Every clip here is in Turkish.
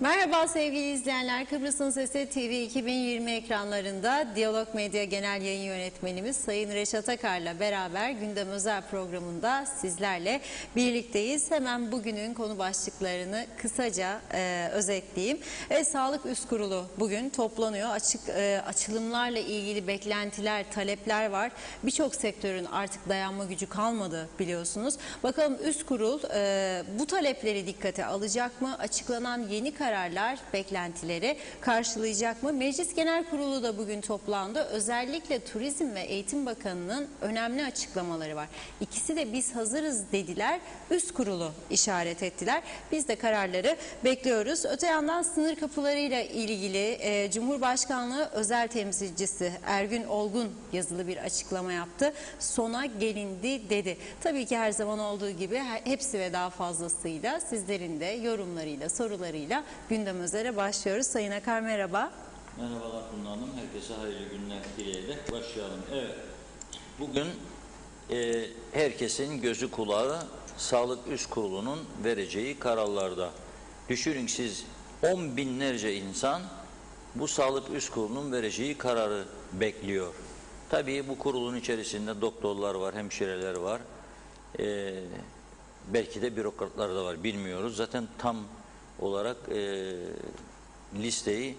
Merhaba sevgili izleyenler. Kıbrıs'ın Sesi TV 2020 ekranlarında Diyalog Medya Genel Yayın Yönetmenimiz Sayın Reşat Akar'la beraber Gündem Özel programında sizlerle birlikteyiz. Hemen bugünün konu başlıklarını kısaca özetleyeyim. Sağlık Üst Kurulu bugün toplanıyor. Açılımlarla ilgili beklentiler, talepler var. Birçok sektörün artık dayanma gücü kalmadı biliyorsunuz. Bakalım Üst Kurul bu talepleri dikkate alacak mı? Açıklanan yeni kararlar beklentileri karşılayacak mı? Meclis Genel Kurulu da bugün toplandı. Özellikle Turizm ve Eğitim Bakanı'nın önemli açıklamaları var. İkisi de biz hazırız dediler. Üst Kurulu işaret ettiler. Biz de kararları bekliyoruz. Öte yandan sınır kapılarıyla ilgili Cumhurbaşkanlığı özel temsilcisi Ergün Olgun yazılı bir açıklama yaptı. Sona gelindi dedi. Tabii ki her zaman olduğu gibi hepsi ve daha fazlasıyla sizlerin de yorumlarıyla, sorularıyla gündem özele başlıyoruz. Sayın Akar merhaba. Merhabalar Funda Hanım. Herkese hayırlı günler dileyerek başlayalım. Evet, bugün herkesin gözü kulağı Sağlık Üst Kurulu'nun vereceği kararlarda. Düşünün siz 10 binlerce insan bu Sağlık Üst Kurulu'nun vereceği kararı bekliyor. Tabii bu kurulun içerisinde doktorlar var, hemşireler var. Belki de bürokratlar da var, bilmiyoruz. Zaten tam olarak listeyi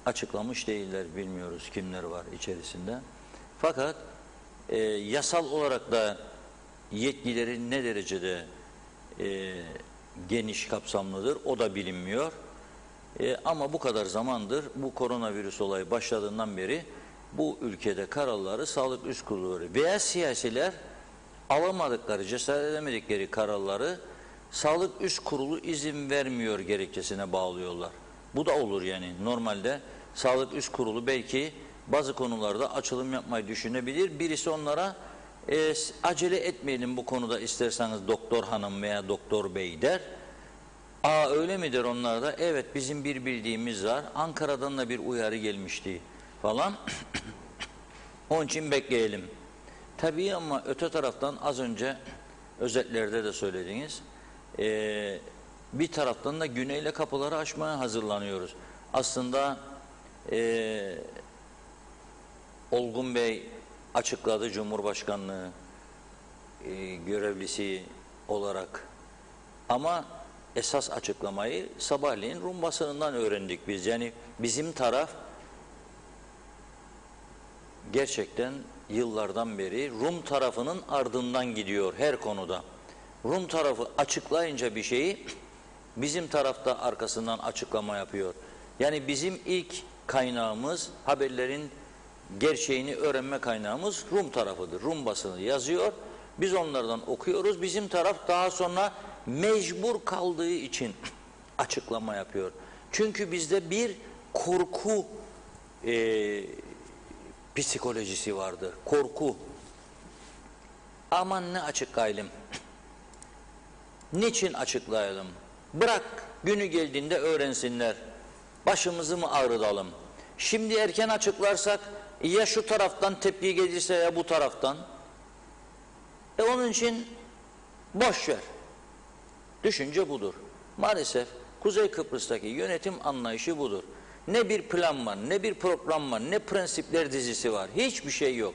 açıklamış değiller, bilmiyoruz kimler var içerisinde. Fakat yasal olarak da yetkileri ne derecede geniş kapsamlıdır o da bilinmiyor. Ama bu kadar zamandır bu koronavirüs olayı başladığından beri bu ülkede kararları Sağlık Üst Kurulu veriyor. Veya siyasiler alamadıkları, cesaret edemedikleri kararları Sağlık Üst Kurulu izin vermiyor gerekçesine bağlıyorlar. Bu da olur yani. Normalde Sağlık Üst Kurulu belki bazı konularda açılım yapmayı düşünebilir. Birisi onlara acele etmeyelim bu konuda isterseniz doktor hanım veya doktor bey der. Öyle midir onlar da? Evet, bizim bir bildiğimiz var. Ankara'dan da bir uyarı gelmişti falan. Onun için bekleyelim. Tabii ama öte taraftan az önce özetlerde de söylediniz. Bir taraftan da güneyle kapıları açmaya hazırlanıyoruz. Aslında Olgun Bey açıkladı, Cumhurbaşkanlığı görevlisi olarak. Ama esas açıklamayı sabahleyin Rum basınından öğrendik biz. Yani bizim taraf gerçekten yıllardan beri Rum tarafının ardından gidiyor her konuda. Rum tarafı açıklayınca bir şeyi bizim tarafta arkasından açıklama yapıyor. Yani bizim ilk kaynağımız, haberlerin gerçeğini öğrenme kaynağımız Rum tarafıdır. Rum basını yazıyor, biz onlardan okuyoruz. Bizim taraf daha sonra mecbur kaldığı için açıklama yapıyor. Çünkü bizde bir korku psikolojisi vardır. Korku. Aman ne açıklayalım. Niçin açıklayalım? Bırak günü geldiğinde öğrensinler. Başımızı mı ağrıtalım? Şimdi erken açıklarsak ya şu taraftan tepki gelirse ya bu taraftan. Onun için boş ver. Düşünce budur. Maalesef Kuzey Kıbrıs'taki yönetim anlayışı budur. Ne bir plan var, ne bir program var, ne prensipler dizisi var. Hiçbir şey yok.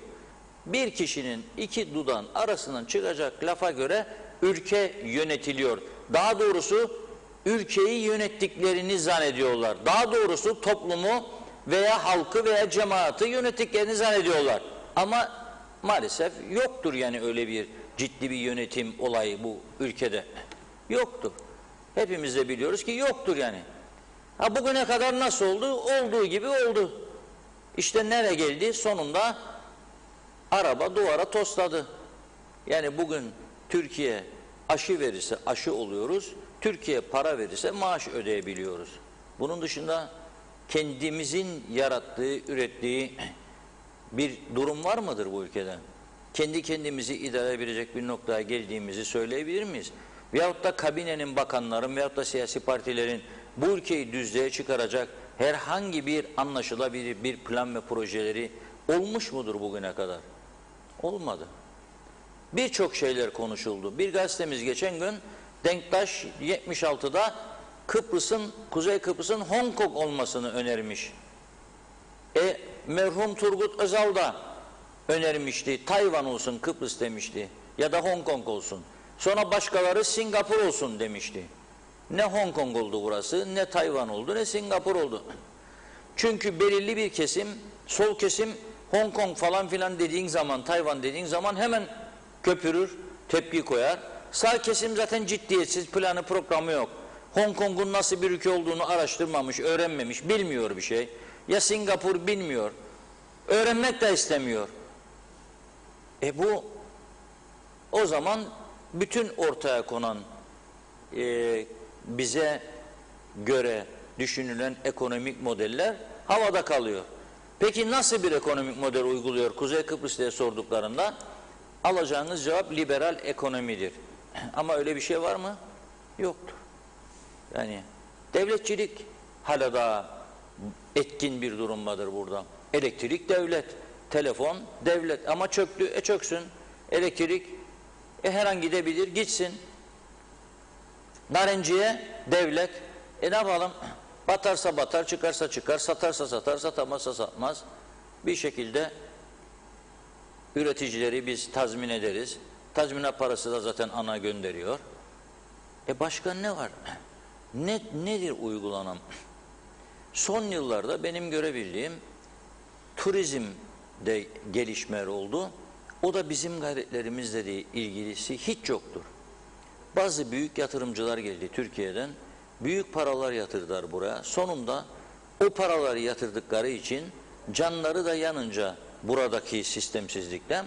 Bir kişinin iki dudağın arasından çıkacak lafa göre ülke yönetiliyor. Daha doğrusu ülkeyi yönettiklerini zannediyorlar. Daha doğrusu toplumu veya halkı veya cemaati yönettiklerini zannediyorlar. Ama maalesef yoktur yani öyle bir ciddi bir yönetim olayı bu ülkede. Yoktur. Hepimiz de biliyoruz ki yoktur yani. Bugüne kadar nasıl oldu? Olduğu gibi oldu. İşte nereye geldi? Sonunda araba duvara tosladı. Yani bugün Türkiye aşı verirse aşı oluyoruz. Türkiye para verirse maaş ödeyebiliyoruz. Bunun dışında kendimizin yarattığı, ürettiği bir durum var mıdır bu ülkede? Kendi kendimizi idare edebilecek bir noktaya geldiğimizi söyleyebilir miyiz? Veyahut da kabinenin, bakanların veyahut da siyasi partilerin bu ülkeyi düzlüğe çıkaracak herhangi bir anlaşılabilir bir plan ve projeleri olmuş mudur bugüne kadar? Olmadı. Birçok şeyler konuşuldu. Bir gazetemiz geçen gün Denktaş 76'da Kuzey Kıbrıs'ın Hong Kong olmasını önermiş. Merhum Turgut Özal da önermişti. Tayvan olsun, Kıbrıs demişti. Ya da Hong Kong olsun. Sonra başkaları Singapur olsun demişti. Ne Hong Kong oldu burası, ne Tayvan oldu, ne Singapur oldu. Çünkü belirli bir kesim, sol kesim Hong Kong falan filan dediğin zaman, Tayvan dediğin zaman hemen köpürür, tepki koyar. Sağ kesim zaten ciddiyetsiz, planı programı yok. Hong Kong'un nasıl bir ülke olduğunu araştırmamış, öğrenmemiş, bilmiyor bir şey. Ya Singapur bilmiyor, öğrenmek de istemiyor. Bu o zaman bütün ortaya konan bize göre düşünülen ekonomik modeller havada kalıyor. Peki nasıl bir ekonomik model uyguluyor Kuzey Kıbrıs diye sorduklarında alacağınız cevap liberal ekonomidir. Ama öyle bir şey var mı? Yoktur. Yani devletçilik hala daha etkin bir durumdadır burada. Elektrik devlet, telefon devlet ama çöktü, çöksün. Elektrik her an gidebilir, gitsin. Narenciye devlet, ne yapalım? Batarsa batar, çıkarsa çıkar, satarsa satar, satamazsa satmaz. Bir şekilde üreticileri biz tazmin ederiz. Tazminat parası da zaten ana gönderiyor. Başka ne var? Nedir uygulanan? Son yıllarda benim görebildiğim turizmde gelişmeler oldu. O da bizim gayretlerimizle de ilgilisi hiç yoktur. Bazı büyük yatırımcılar geldi Türkiye'den. Büyük paralar yatırdılar buraya. Sonunda o paraları yatırdıkları için canları da yanınca buradaki sistemsizlikten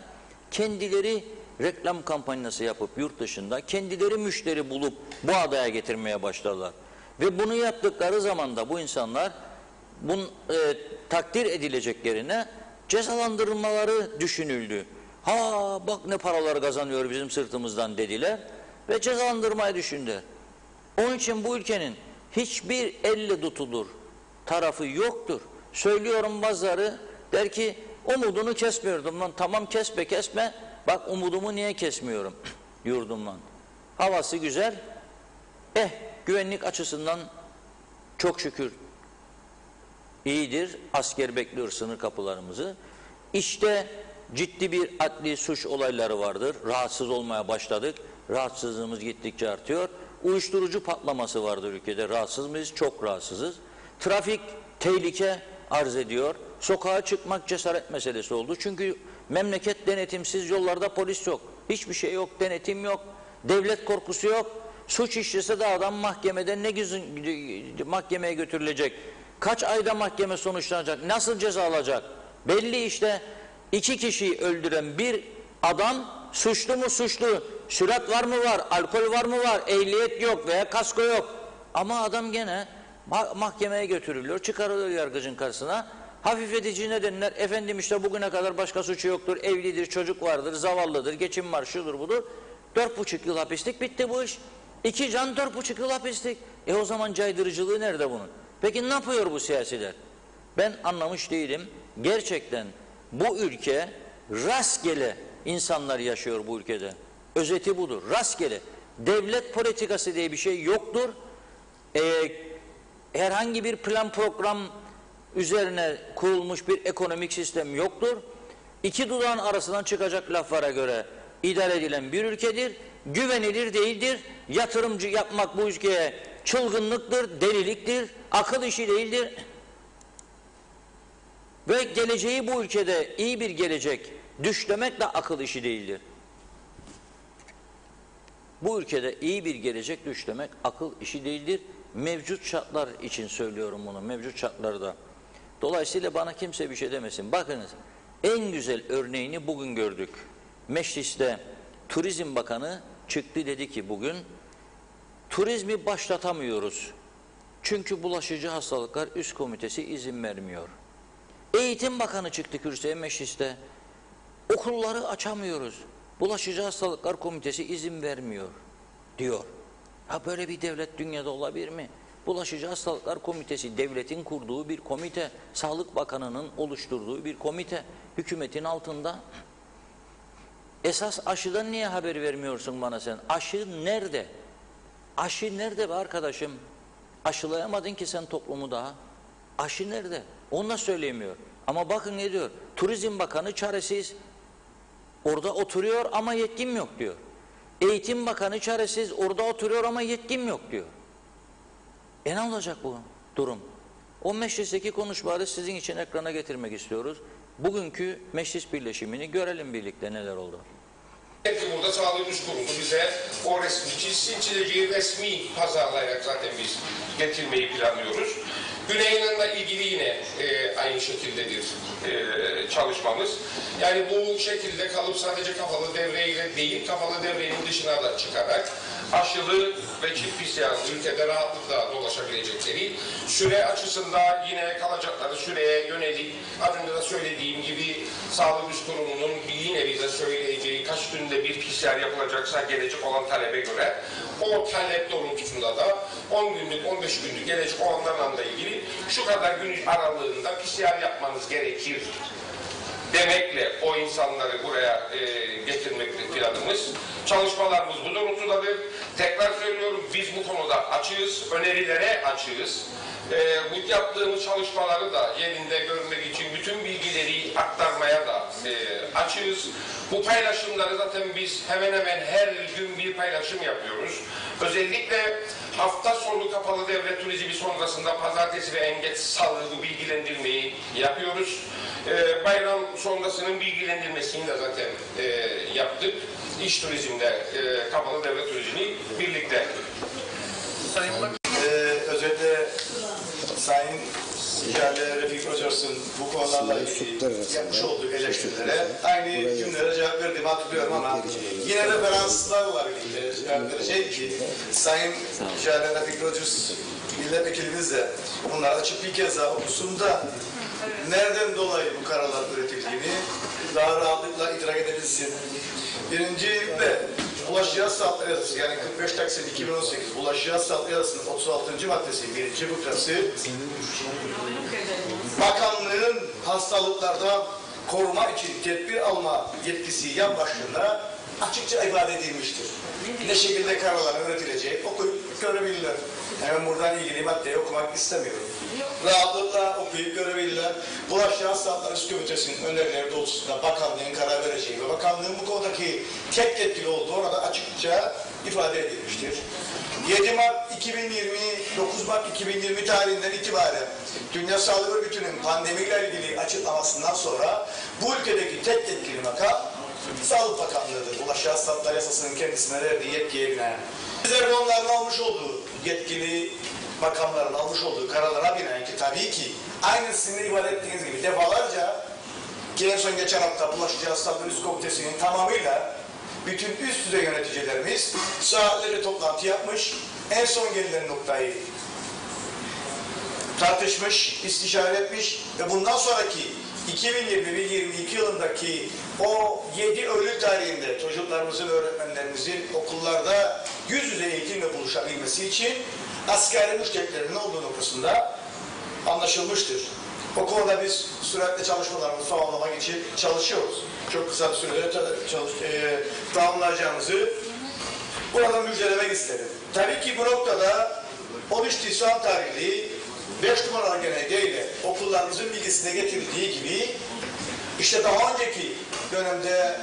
kendileri reklam kampanyası yapıp yurt dışında kendileri müşteri bulup bu adaya getirmeye başladılar. Ve bunu yaptıkları zaman da bu insanlar takdir edilecek yerine cezalandırılmaları düşünüldü. Ha bak ne paralar kazanıyor bizim sırtımızdan dediler ve cezalandırmayı düşündüler. Onun için bu ülkenin hiçbir elle tutulur tarafı yoktur. Söylüyorum bazıları der ki umudunu kesmiyordum lan. Tamam kesme. Bak umudumu niye kesmiyorum yurdumdan. Havası güzel. Güvenlik açısından çok şükür iyidir. Asker bekliyor sınır kapılarımızı. İşte ciddi bir adli suç olayları vardır. Rahatsız olmaya başladık. Rahatsızlığımız gittikçe artıyor. Uyuşturucu patlaması vardır ülkede. Rahatsız mıyız? Çok rahatsızız. Trafik tehlike arz ediyor. Sokağa çıkmak cesaret meselesi oldu. Çünkü memleket denetimsiz, yollarda polis yok. Hiçbir şey yok, denetim yok. Devlet korkusu yok. Suç işlese de adam mahkemede mahkemeye götürülecek. Kaç ayda mahkeme sonuçlanacak? Nasıl ceza alacak? Belli işte 2 kişiyi öldüren bir adam suçlu mu suçlu? Sürat var mı var? Alkol var mı var? Ehliyet yok veya kasko yok. Ama adam gene mahkemeye götürülüyor, çıkarılıyor yargıcın karşısına. Hafifletici nedenler, efendim işte bugüne kadar başka suçu yoktur, evlidir, çocuk vardır, zavallıdır, geçim var, şudur budur. 4,5 yıl hapislik bitti bu iş. 2 can 4,5 yıl hapislik. O zaman caydırıcılığı nerede bunun? Peki ne yapıyor bu siyasiler? Ben anlamış değilim. Gerçekten bu ülke rastgele insanlar yaşıyor bu ülkede. Özeti budur. Rastgele. Devlet politikası diye bir şey yoktur. Herhangi bir plan program üzerine kurulmuş bir ekonomik sistem yoktur. 2 dudağın arasından çıkacak laflara göre idare edilen bir ülkedir. Güvenilir değildir. Yatırımcı yapmak bu ülkeye çılgınlıktır, deliliktir, akıl işi değildir. Ve geleceği bu ülkede iyi bir gelecek düşlemek de akıl işi değildir. Bu ülkede iyi bir gelecek düşlemek akıl işi değildir. Mevcut şartlar için söylüyorum bunu, mevcut şartlarda. Dolayısıyla bana kimse bir şey demesin. Bakınız, en güzel örneğini bugün gördük. Mecliste Turizm Bakanı çıktı, dedi ki bugün turizmi başlatamıyoruz. Çünkü bulaşıcı hastalıklar üst komitesi izin vermiyor. Eğitim Bakanı çıktı kürsüye mecliste. Okulları açamıyoruz. Bulaşıcı hastalıklar komitesi izin vermiyor diyor. Ha böyle bir devlet dünyada olabilir mi? Bulaşıcı hastalıklar komitesi devletin kurduğu bir komite. Sağlık Bakanı'nın oluşturduğu bir komite. Hükümetin altında. Esas aşıdan niye haber vermiyorsun bana sen? Aşı nerede? Aşı nerede be arkadaşım? Aşılayamadın ki sen toplumu daha. Aşı nerede? Onu da söyleyemiyor. Ama bakın ne diyor? Turizm Bakanı çaresiz. Orada oturuyor ama yetkim yok diyor. Eğitim Bakanı çaresiz. Orada oturuyor ama yetkim yok diyor. Ne olacak bu durum? O meclisteki konuşmaları sizin için ekrana getirmek istiyoruz. Bugünkü meclis birleşimini görelim birlikte neler oldu. Burada Sağlık Üst Kurumu bize o resmi çizileceği resmi pazarlayarak zaten biz getirmeyi planlıyoruz. Güney'inle ilgili yine aynı şekildedir çalışmamız. Yani bu şekilde kalıp sadece kapalı devreyle değil, kapalı devrenin dışına da çıkarak aşılı ve çift PCR ülkede rahatlıkla dolaşabilecekleri, süre açısından yine kalacakları süreye yönelik, az önce de söylediğim gibi Sağlık Üst Kurumu'nun yine bize söyleyeceği kaç günde bir PCR yapılacaksa gelecek olan talebe göre, o talep doğrultusunda da 10 günlük, 15 günlük gelecek olanlarla da ilgili şu kadar gün aralığında PCR yapmanız gerekir demekle o insanları buraya getirmek planımız. Çalışmalarımız bu doğrultudadır. Tekrar söylüyorum, biz bu konuda açığız, önerilere açığız. Bu yaptığımız çalışmaları da yerinde görmek için bütün bilgileri aktarmaya da açığız. Bu paylaşımları zaten biz hemen hemen her gün bir paylaşım yapıyoruz. Özellikle hafta sonu kapalı devlet turizmi sonrasında pazartesi ve en geç salı bu bilgilendirmeyi yapıyoruz. Bayram sonrasının bilgilendirmesini de zaten yaptık. İş turizmde kapalı devlet turizmi birlikte. Özellikle Sayın Jale Refik Rogers'ın bu konularla ilgili yapmış olduğu eleştirilere aynı cümlelere cevap verdiğimi hatırlıyorum ama yine referanslarla birlikte cevap vereceğim ki Sayın Jale Refik Rogers milletvekilimiz de bunları açıp bir kez daha okusun da nereden dolayı bu kararlar üretildiğini daha rahatlıkla idrak edebilsin. Birinci ve Bulaşıcı Hastalıklar Yasası yani 45 Taksim 2018 Bulaşıcı Hastalıklar Yasası'nın 36. maddesi birinci fıkrası bakanlığın hastalıklarda koruma için tedbir alma yetkisi yan başlığında açıkça ifade edilmiştir. Ne şekilde kararların üretilecek okuyup görebilirler. Hemen buradan ilgili maddeyi okumak istemiyorum. Rahatlıkla okuyup görebilirler. Bulaşıcı Hastalıklar Üst Komitesi'nin önerileri doğrultusunda bakanlığın karar vereceği ve bakanlığın bu konudaki tek yetkili olduğu orada açıkça ifade edilmiştir. 7 Mart 2020, 9 Mart 2020 tarihinden itibaren Dünya Sağlık Örgütü'nün pandemiyle ilgili açıklamasından sonra bu ülkedeki tek yetkili makam Sağlık Bakanlığı'dır. Bulaşıcı Hastalıklar Yasası'nın kendisine verdiği yetkiye binaen. Bizler de onların almış olduğu yetkili makamların almış olduğu kararlara binaen ki tabii ki aynı sizin ifade ettiğiniz gibi defalarca ki en son geçen hafta Bulaşıcı Hastalıklar Üst Komitesi'nin tamamıyla bütün üst düzey yöneticilerimiz saatlerce toplantı yapmış, en son gelinen noktayı tartışmış, istişare etmiş ve bundan sonraki 2020-2022 yılındaki o 7 Eylül tarihinde çocuklarımızın, öğretmenlerimizin okullarda yüz yüze eğitimle buluşabilmesi için asgari müşteriklerinin olduğu noktasında anlaşılmıştır. O konuda biz süratle çalışmalarımızı tamamlamak için çalışıyoruz. Çok kısa bir sürede tamamlayacağımızı burada müjdelemek isterim. Tabii ki bu noktada 13 Nisan tarihli 5 numaralı genelgeyle okullarımızın bilgisine getirildiği gibi işte daha önceki dönemde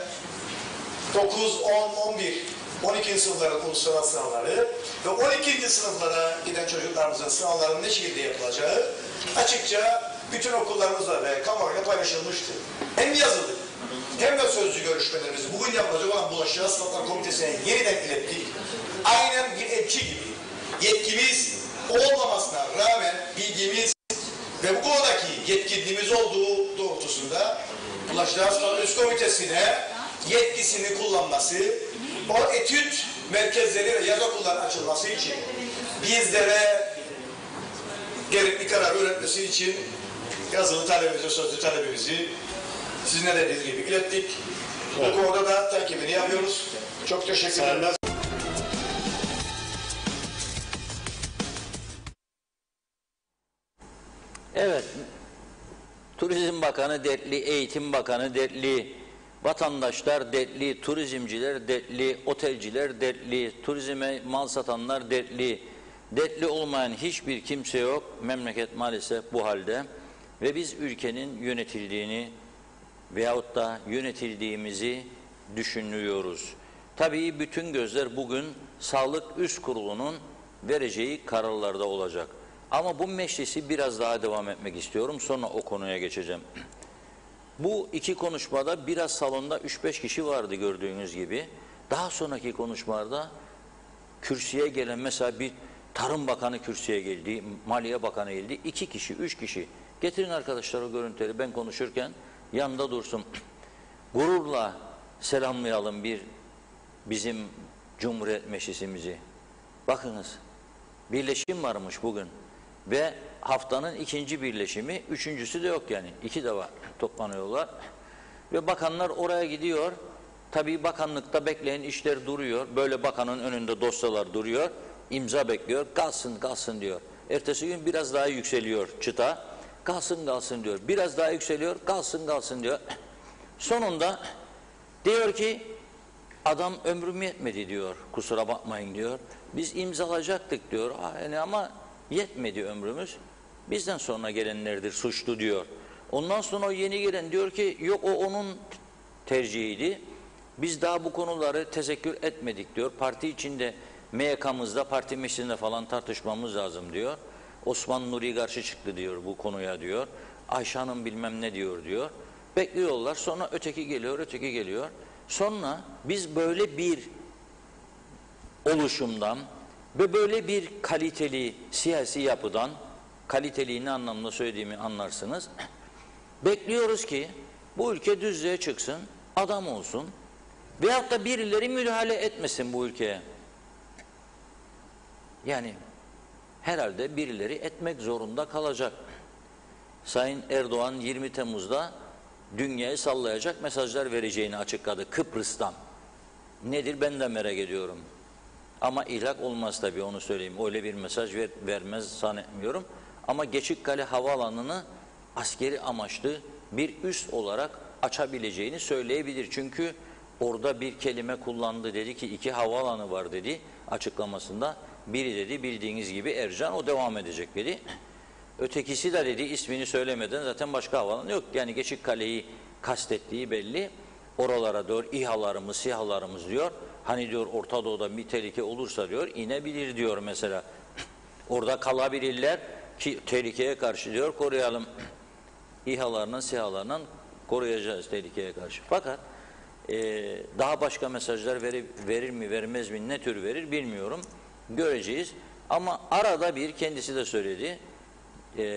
9, 10, 11, 12. sınıfların uluslararası sınavları ve 12. sınıflara giden çocuklarımızın sınavlarının ne şekilde yapılacağı açıkça bütün okullarımızla ve kamuoyuyla paylaşılmıştı. Hem yazılı hem de sözlü görüşmelerimizi bugün yapılacak olan Bulaşıcı Hastalıklar Komitesi'ne yeniden ilettik. Aynen bir elçi gibi yetkimiz olmamasına rağmen bilgimiz ve bu konudaki yetkinliğimiz olduğu doğrultusunda Bulaşıcı Hastalıklar Üst Komitesi'ne yetkisini kullanması, o etüt merkezleri ve yaz okullarının açılması için bizlere gerekli karar üretmesi için yazılı talebimizi, sözlü talebimizi sizin de dediğiniz gibi ilettik. Evet. Bu konuda da takibini yapıyoruz. Çok teşekkür ederim. Evet, Turizm Bakanı dertli, Eğitim Bakanı dertli, vatandaşlar dertli, turizmciler dertli, otelciler dertli, turizme mal satanlar dertli. Dertli olmayan hiçbir kimse yok. Memleket maalesef bu halde. Ve biz ülkenin yönetildiğini veyahut da yönetildiğimizi düşünüyoruz. Tabii bütün gözler bugün Sağlık Üst Kurulu'nun vereceği kararlarda olacak. Ama bu meclisi biraz daha devam etmek istiyorum. Sonra o konuya geçeceğim. Bu iki konuşmada biraz salonda 3-5 kişi vardı gördüğünüz gibi. Daha sonraki konuşmalarda kürsüye gelen mesela bir Tarım Bakanı kürsüye geldi, Maliye Bakanı geldi. 2 kişi, 3 kişi. Getirin arkadaşlar o görüntüleri, ben konuşurken yanında dursun. Gururla selamlayalım bizim Cumhuriyet Meclisimizi. Bakınız, birleşim varmış bugün ve haftanın ikinci birleşimi, üçüncüsü de yok yani. 2 de var, toplanıyorlar ve bakanlar oraya gidiyor. Tabii bakanlıkta bekleyen işler duruyor. Böyle bakanın önünde dosyalar duruyor. İmza bekliyor. Kalsın diyor. Ertesi gün biraz daha yükseliyor çıta. Kalsın diyor. Biraz daha yükseliyor. Kalsın diyor. Sonunda diyor ki adam ömrüm yetmedi diyor. Kusura bakmayın diyor. Biz imzalayacaktık diyor. Yani ama yetmedi ömrümüz. Bizden sonra gelenlerdir suçlu diyor. Ondan sonra o yeni gelen diyor ki yok o onun tercihiydi. Biz daha bu konuları tezekkür etmedik diyor. Parti içinde MYK'mızda, parti meclisinde falan tartışmamız lazım diyor. Osman Nuri karşı çıktı diyor bu konuya diyor. Ayşe Hanım bilmem ne diyor. Bekliyorlar. Sonra öteki geliyor. Sonra biz böyle bir oluşumdan ve böyle bir kaliteli siyasi yapıdan, kaliteliği ne anlamda söylediğimi anlarsınız. Bekliyoruz ki bu ülke düzlüğe çıksın, adam olsun veyahut da birileri müdahale etmesin bu ülkeye. Yani herhalde birileri etmek zorunda kalacak. Sayın Erdoğan 20 Temmuz'da dünyayı sallayacak mesajlar vereceğini açıkladı Kıbrıs'tan. Nedir ben de merak ediyorum. Ama ilhak olmaz tabii, onu söyleyeyim. Öyle bir mesaj vermez zannetmiyorum. Ama Geçikkale Havaalanı'nı askeri amaçlı bir üs olarak açabileceğini söyleyebilir. Çünkü orada bir kelime kullandı, dedi ki 2 havaalanı var dedi açıklamasında. Biri dedi bildiğiniz gibi Ercan, o devam edecek dedi. Ötekisi de dedi ismini söylemeden zaten başka havaalanı yok. Yani Geçikkale'yi kastettiği belli. Oralara diyor İHA'larımız, SİHA'larımız diyor. Hani diyor Orta Doğu'da bir tehlike olursa diyor inebilir diyor mesela. Orada kalabilirler ki tehlikeye karşı diyor koruyalım. İHA'larından, SİHA'larından koruyacağız tehlikeye karşı. Fakat daha başka mesajlar verir mi vermez mi, ne tür verir bilmiyorum. Göreceğiz. Ama arada bir, kendisi de söyledi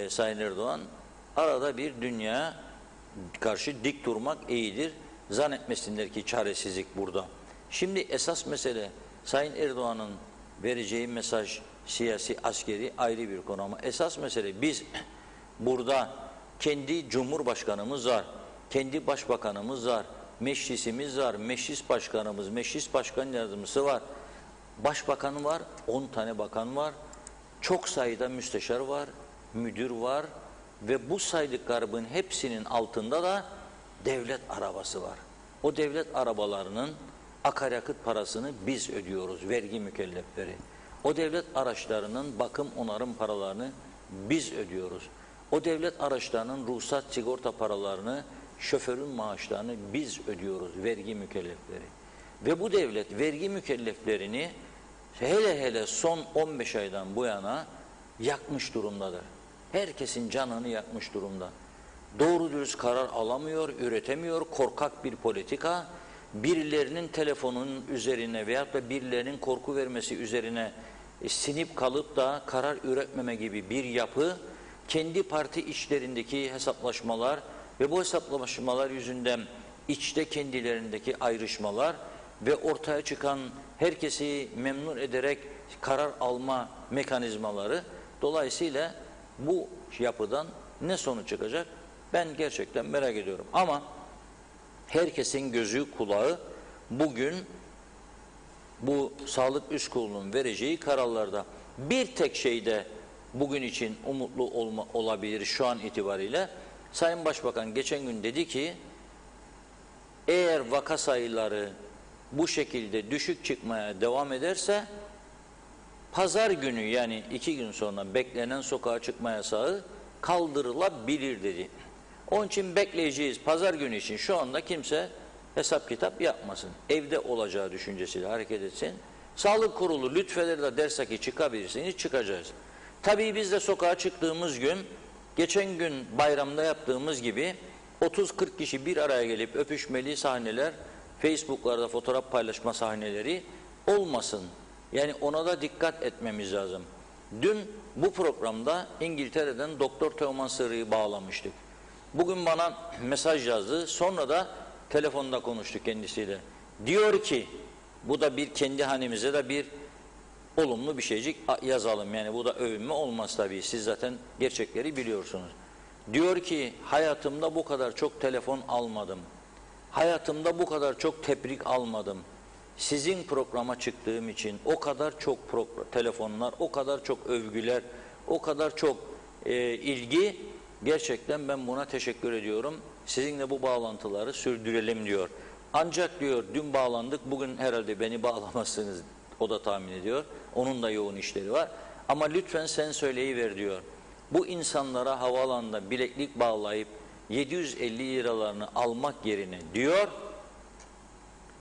Sayın Erdoğan, arada bir dünya karşı dik durmak iyidir. Zannetmesinler ki çaresizlik burada. Şimdi esas mesele Sayın Erdoğan'ın vereceği mesaj siyasi, askeri ayrı bir konu ama esas mesele biz burada kendi Cumhurbaşkanımız var, kendi Başbakanımız var, meclisimiz var, meclis başkanımız, meclis başkan yardımcısı var, başbakan var, 10 tane bakan var, çok sayıda müsteşar var, müdür var ve bu saydıklarımın hepsinin altında da devlet arabası var. O devlet arabalarının akaryakıt parasını biz ödüyoruz, vergi mükellefleri. O devlet araçlarının bakım onarım paralarını biz ödüyoruz. O devlet araçlarının ruhsat sigorta paralarını, şoförün maaşlarını biz ödüyoruz, vergi mükellefleri. Ve bu devlet vergi mükelleflerini hele son 15 aydan bu yana yakmış durumdadır. Herkesin canını yakmış durumda. Doğru dürüst karar alamıyor, üretemiyor, korkak bir politika, birilerinin telefonunun üzerine veyahut da birilerinin korku vermesi üzerine sinip kalıp da karar üretmeme gibi bir yapı, kendi parti içlerindeki hesaplaşmalar ve bu hesaplaşmalar yüzünden içte kendilerindeki ayrışmalar ve ortaya çıkan herkesi memnun ederek karar alma mekanizmaları, dolayısıyla bu yapıdan ne sonuç çıkacak? Ben gerçekten merak ediyorum. Ama herkesin gözü kulağı bugün bu Sağlık Üst Kurulu'nun vereceği kararlarda. Bir tek şeyde bugün için umutlu olabilir şu an itibariyle. Sayın Başbakan geçen gün dedi ki eğer vaka sayıları bu şekilde düşük çıkmaya devam ederse pazar günü yani 2 gün sonra beklenen sokağa çıkma yasağı kaldırılabilir dedi. Onun için bekleyeceğiz pazar günü için. Şu anda kimse hesap kitap yapmasın. Evde olacağı düşüncesiyle hareket etsin. Sağlık kurulu lütfeder de derse ki çıkabilirsiniz, çıkacağız. Tabii biz de sokağa çıktığımız gün, geçen gün bayramda yaptığımız gibi 30-40 kişi bir araya gelip öpüşmeli sahneler, Facebook'larda fotoğraf paylaşma sahneleri olmasın. Yani ona da dikkat etmemiz lazım. Dün bu programda İngiltere'den Doktor Teoman Sırrı'yı bağlamıştık. Bugün bana mesaj yazdı. Sonra da telefonda konuştuk kendisiyle. Diyor ki, bu da bir kendi hanemize de bir olumlu bir şeycik yazalım. Yani bu da övünme olmaz tabii. Siz zaten gerçekleri biliyorsunuz. Diyor ki, hayatımda bu kadar çok telefon almadım. Hayatımda bu kadar çok tebrik almadım. Sizin programa çıktığım için o kadar çok telefonlar, o kadar çok övgüler, o kadar çok ilgi. Gerçekten ben buna teşekkür ediyorum. Sizinle bu bağlantıları sürdürelim diyor. Ancak diyor dün bağlandık, bugün herhalde beni bağlamazsınız. O da tahmin ediyor. Onun da yoğun işleri var. Ama lütfen sen söyleyiver diyor. Bu insanlara havaalanında bileklik bağlayıp 750 liralarını almak yerine diyor,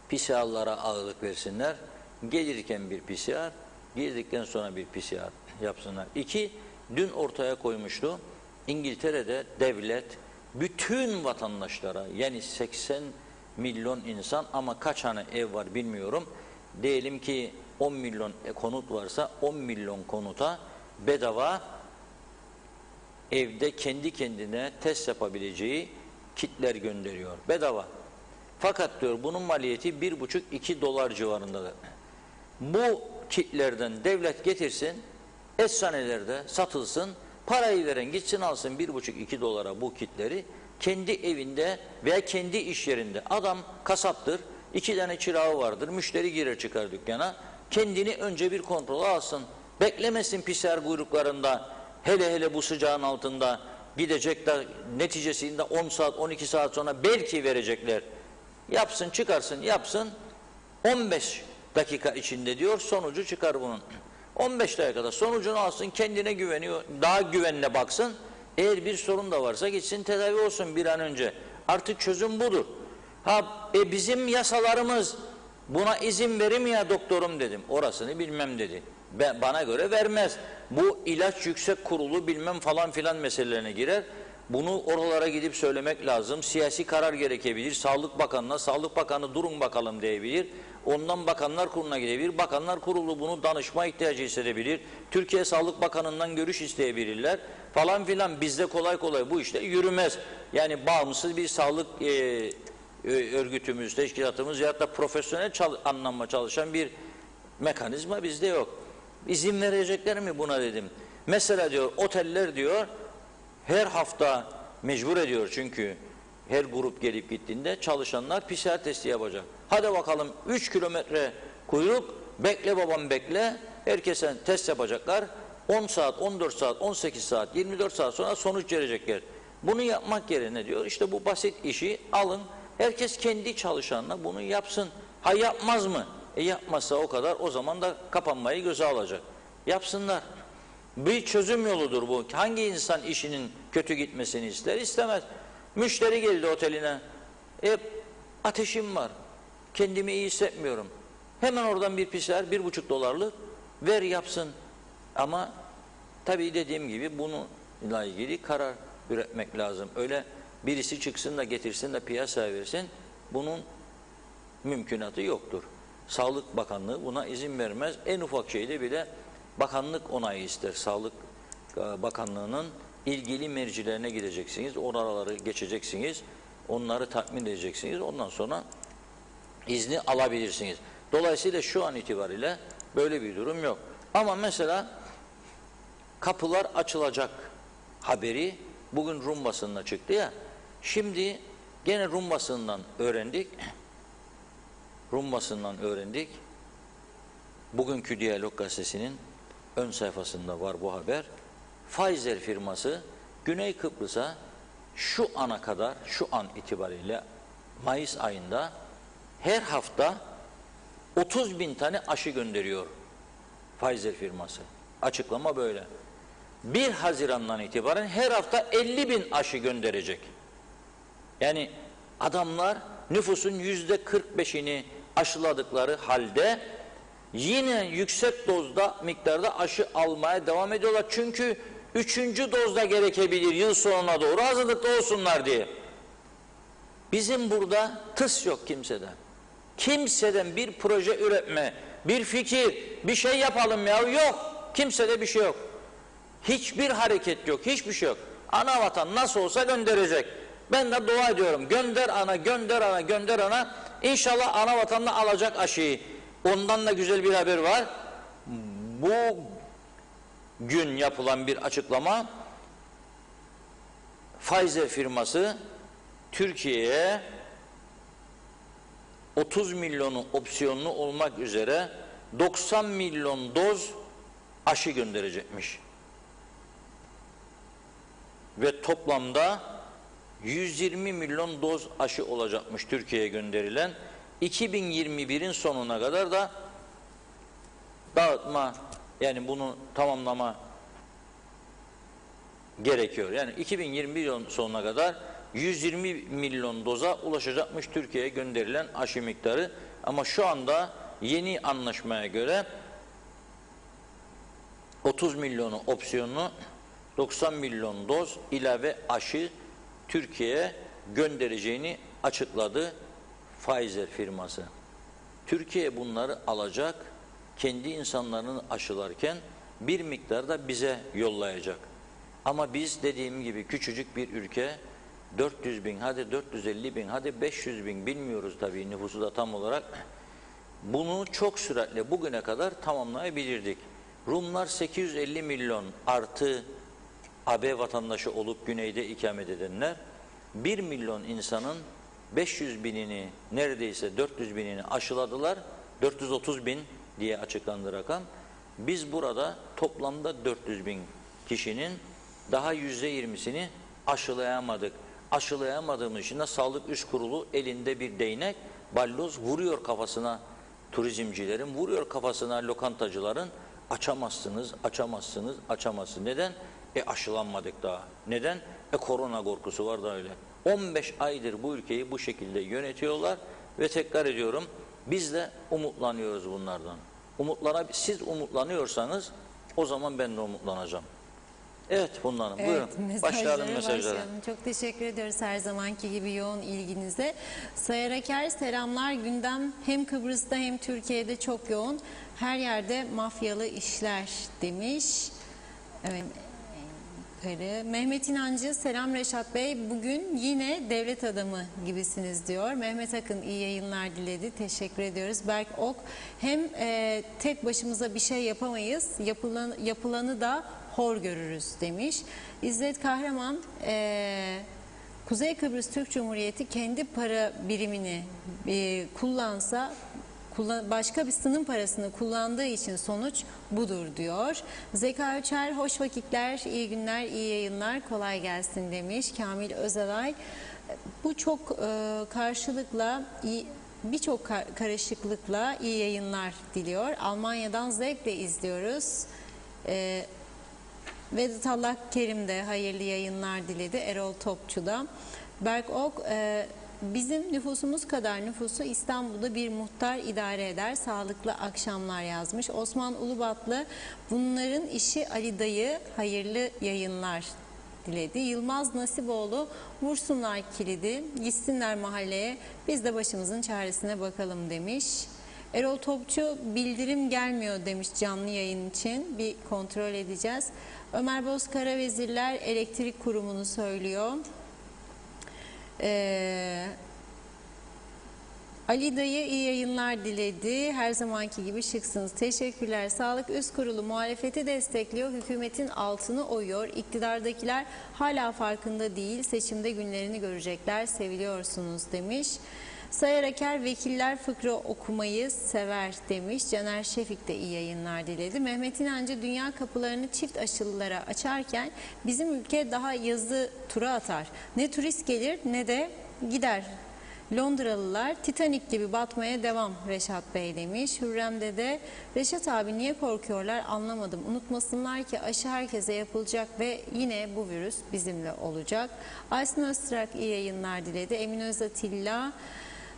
PCR'lara ağırlık versinler. Gelirken bir PCR, girdikten sonra bir PCR yapsınlar. 2, dün ortaya koymuştu. İngiltere'de devlet bütün vatandaşlara, yani 80 milyon insan ama kaç tane ev var bilmiyorum. Diyelim ki 10 milyon konut varsa 10 milyon konuta bedava evde kendi kendine test yapabileceği kitler gönderiyor. Bedava. Fakat diyor bunun maliyeti 1,5-2 dolar civarındadır. Bu kitlerden devlet getirsin, eczanelerde satılsın, parayı veren gitsin alsın 1,5-2 dolara bu kitleri, kendi evinde veya kendi iş yerinde. Adam kasaptır, 2 tane çırağı vardır, müşteri girer çıkar dükkana, kendini önce bir kontrol alsın, beklemesin PCR kuyruklarında, hele bu sıcağın altında gidecek de neticesinde 10 saat 12 saat sonra belki verecekler. Yapsın, çıkarsın, yapsın, 15 dakika içinde diyor sonucu çıkar bunun. 15 dakikada sonucunu alsın, kendine güveniyor, daha güvenle baksın. Eğer bir sorun da varsa gitsin tedavi olsun bir an önce. Artık çözüm budur. Bizim yasalarımız buna izin verir mi ya doktorum dedim. Orasını bilmem dedi. Bana göre vermez. Bu ilaç yüksek kurulu bilmem falan filan meselelerine girer. Bunu oralara gidip söylemek lazım. Siyasi karar gerekebilir. Sağlık Bakanı'na, Sağlık Bakanı durun bakalım diyebilir. Ondan Bakanlar Kurulu'na gidebilir. Bakanlar Kurulu bunu danışma ihtiyacı hissedebilir. Türkiye Sağlık Bakanı'ndan görüş isteyebilirler. Falan filan bizde kolay kolay bu işte yürümez. Yani bağımsız bir sağlık örgütümüz, teşkilatımız ya da profesyonel anlamda çalışan bir mekanizma bizde yok. İzin verecekler mi buna dedim. Mesela diyor oteller diyor her hafta mecbur ediyor çünkü her grup gelip gittiğinde çalışanlar PCR testi yapacak. Hadi bakalım 3 kilometre kuyruk, bekle babam bekle, herkese test yapacaklar. 10 saat, 14 saat, 18 saat, 24 saat sonra sonuç verecekler. Bunu yapmak yerine diyor işte bu basit işi alın, herkes kendi çalışanına bunu yapsın. Ha yapmaz mı? Yapmazsa o kadar, o zaman da kapanmayı göze alacak. Yapsınlar. Bir çözüm yoludur bu. Hangi insan işinin kötü gitmesini ister? İstemez. Müşteri geldi oteline. Ateşim var. Kendimi iyi hissetmiyorum. Hemen oradan bir PCR 1,5 dolarlık ver yapsın. Ama tabii dediğim gibi bununla ilgili karar üretmek lazım. Öyle birisi çıksın da getirsin de piyasaya versin. Bunun mümkünatı yoktur. Sağlık Bakanlığı buna izin vermez. En ufak şeyde bile bakanlık onayı ister. Sağlık Bakanlığı'nın ilgili mercilerine gideceksiniz. Oraları geçeceksiniz. Onları tatmin edeceksiniz. Ondan sonra izni alabilirsiniz. Dolayısıyla şu an itibariyle böyle bir durum yok. Ama mesela kapılar açılacak haberi bugün Rum basınına çıktı ya. Şimdi gene Rum basınından öğrendik. Rum basından öğrendik. Bugünkü Diyalog Gazetesi'nin ön sayfasında var bu haber. Pfizer firması Güney Kıbrıs'a şu ana kadar, şu an itibariyle Mayıs ayında her hafta 30.000 tane aşı gönderiyor. Pfizer firması. Açıklama böyle. 1 Haziran'dan itibaren her hafta 50.000 aşı gönderecek. Yani adamlar nüfusun %45'ini aşıladıkları halde yine yüksek dozda miktarda aşı almaya devam ediyorlar. Çünkü 3. dozda gerekebilir yıl sonuna doğru, hazırlıklı olsunlar diye. Bizim burada tıs yok kimseden. Kimseden bir proje üretme, bir fikir, bir şey yapalım ya, yok. Kimsede bir şey yok. Hiçbir hareket yok, hiçbir şey yok. Ana vatan nasıl olsa gönderecek. Ben de dua ediyorum. Gönder ana, gönder ana, gönder ana. İnşallah ana vatanla alacak aşıyı. Ondan da güzel bir haber var. Bu gün yapılan bir açıklama, Pfizer firması Türkiye'ye 30 milyonu opsiyonlu olmak üzere 90 milyon doz aşı gönderecekmiş. Ve toplamda 120 milyon doz aşı olacakmış Türkiye'ye gönderilen. 2021'in sonuna kadar da dağıtma, yani bunu tamamlama gerekiyor. Yani 2021 yıl sonuna kadar 120 milyon doza ulaşacakmış Türkiye'ye gönderilen aşı miktarı. Ama şu anda yeni anlaşmaya göre 30 milyonu opsiyonlu, 90 milyon doz ilave aşı Türkiye'ye göndereceğini açıkladı Pfizer firması. Türkiye bunları alacak, kendi insanlarını aşılarken bir miktar da bize yollayacak. Ama biz dediğim gibi küçücük bir ülke, 400 bin, hadi 450 bin, hadi 500 bin, bilmiyoruz tabii nüfusu da tam olarak. Bunu çok süratle bugüne kadar tamamlayabilirdik. Rumlar 850 milyon artı AB vatandaşı olup güneyde ikamet edenler, 1 milyon insanın 500 binini, neredeyse 400 binini aşıladılar. 430 bin diye açıklandı rakam. Biz burada toplamda 400 bin kişinin daha %20'sini aşılayamadık. Aşılayamadığımız için de Sağlık Üst Kurulu elinde bir değnek, balyoz vuruyor kafasına turizmcilerin, vuruyor kafasına lokantacıların. Açamazsınız, açamazsınız, açamazsınız. Neden? Aşılanmadık daha. Neden? Korona korkusu var da öyle. 15 aydır bu ülkeyi bu şekilde yönetiyorlar ve tekrar ediyorum, biz de umutlanıyoruz bunlardan. Siz umutlanıyorsanız o zaman ben de umutlanacağım. Evet Funda Hanım, buyurun. Başlayalım mesajlara. Çok teşekkür ediyoruz her zamanki gibi yoğun ilginize. Sayar Aker, selamlar. Gündem hem Kıbrıs'ta hem Türkiye'de çok yoğun. Her yerde mafyalı işler demiş. Evet. Mehmet İnancı, selam Reşat Bey. Bugün yine devlet adamı gibisiniz diyor. Mehmet Akın iyi yayınlar diledi. Teşekkür ediyoruz. Berk Ok, hem tek başımıza bir şey yapamayız, yapılanı da hor görürüz demiş. İzzet Kahraman, Kuzey Kıbrıs Türk Cumhuriyeti kendi para birimini kullansa, başka bir sınıf parasını kullandığı için sonuç budur diyor. Zeka Öçer, hoş vakitler, iyi günler, iyi yayınlar, kolay gelsin demiş. Kamil Özalay, bu çok karşılıkla, birçok karışıklıkla iyi yayınlar diliyor. Almanya'dan zevkle izliyoruz. Vedat Allah Kerim de hayırlı yayınlar diledi. Erol Topçu da. Berk Ok, bizim nüfusumuz kadar nüfusu İstanbul'da bir muhtar idare eder. Sağlıklı akşamlar yazmış. Osman Ulubatlı, bunların işi Ali Dayı, hayırlı yayınlar diledi. Yılmaz Nasiboğlu, vursunlar kilidi, gitsinler mahalleye, biz de başımızın çaresine bakalım demiş. Erol Topçu, bildirim gelmiyor demiş canlı yayın için, bir kontrol edeceğiz. Ömer Bozkara, vezirler elektrik kurumunu söylüyor. Ali Dayı iyi yayınlar diledi. Her zamanki gibi şıksınız. Teşekkürler. Sağlık Üst Kurulu muhalefeti destekliyor. Hükümetin altını oyuyor. İktidardakiler hala farkında değil. Seçimde günlerini görecekler. Seviliyorsunuz demiş. Sayar Aker, vekiller fıkra okumayı sever demiş. Caner Şefik de iyi yayınlar diledi. Mehmet İnancı, dünya kapılarını çift aşılılara açarken bizim ülke daha yazı tura atar. Ne turist gelir ne de gider. Londralılar Titanic gibi batmaya devam Reşat Bey demiş. Hürrem'de de Reşat abi niye korkuyorlar anlamadım. Unutmasınlar ki aşı herkese yapılacak ve yine bu virüs bizimle olacak. Aysin Öztürk iyi yayınlar diledi. Emin Özatilla,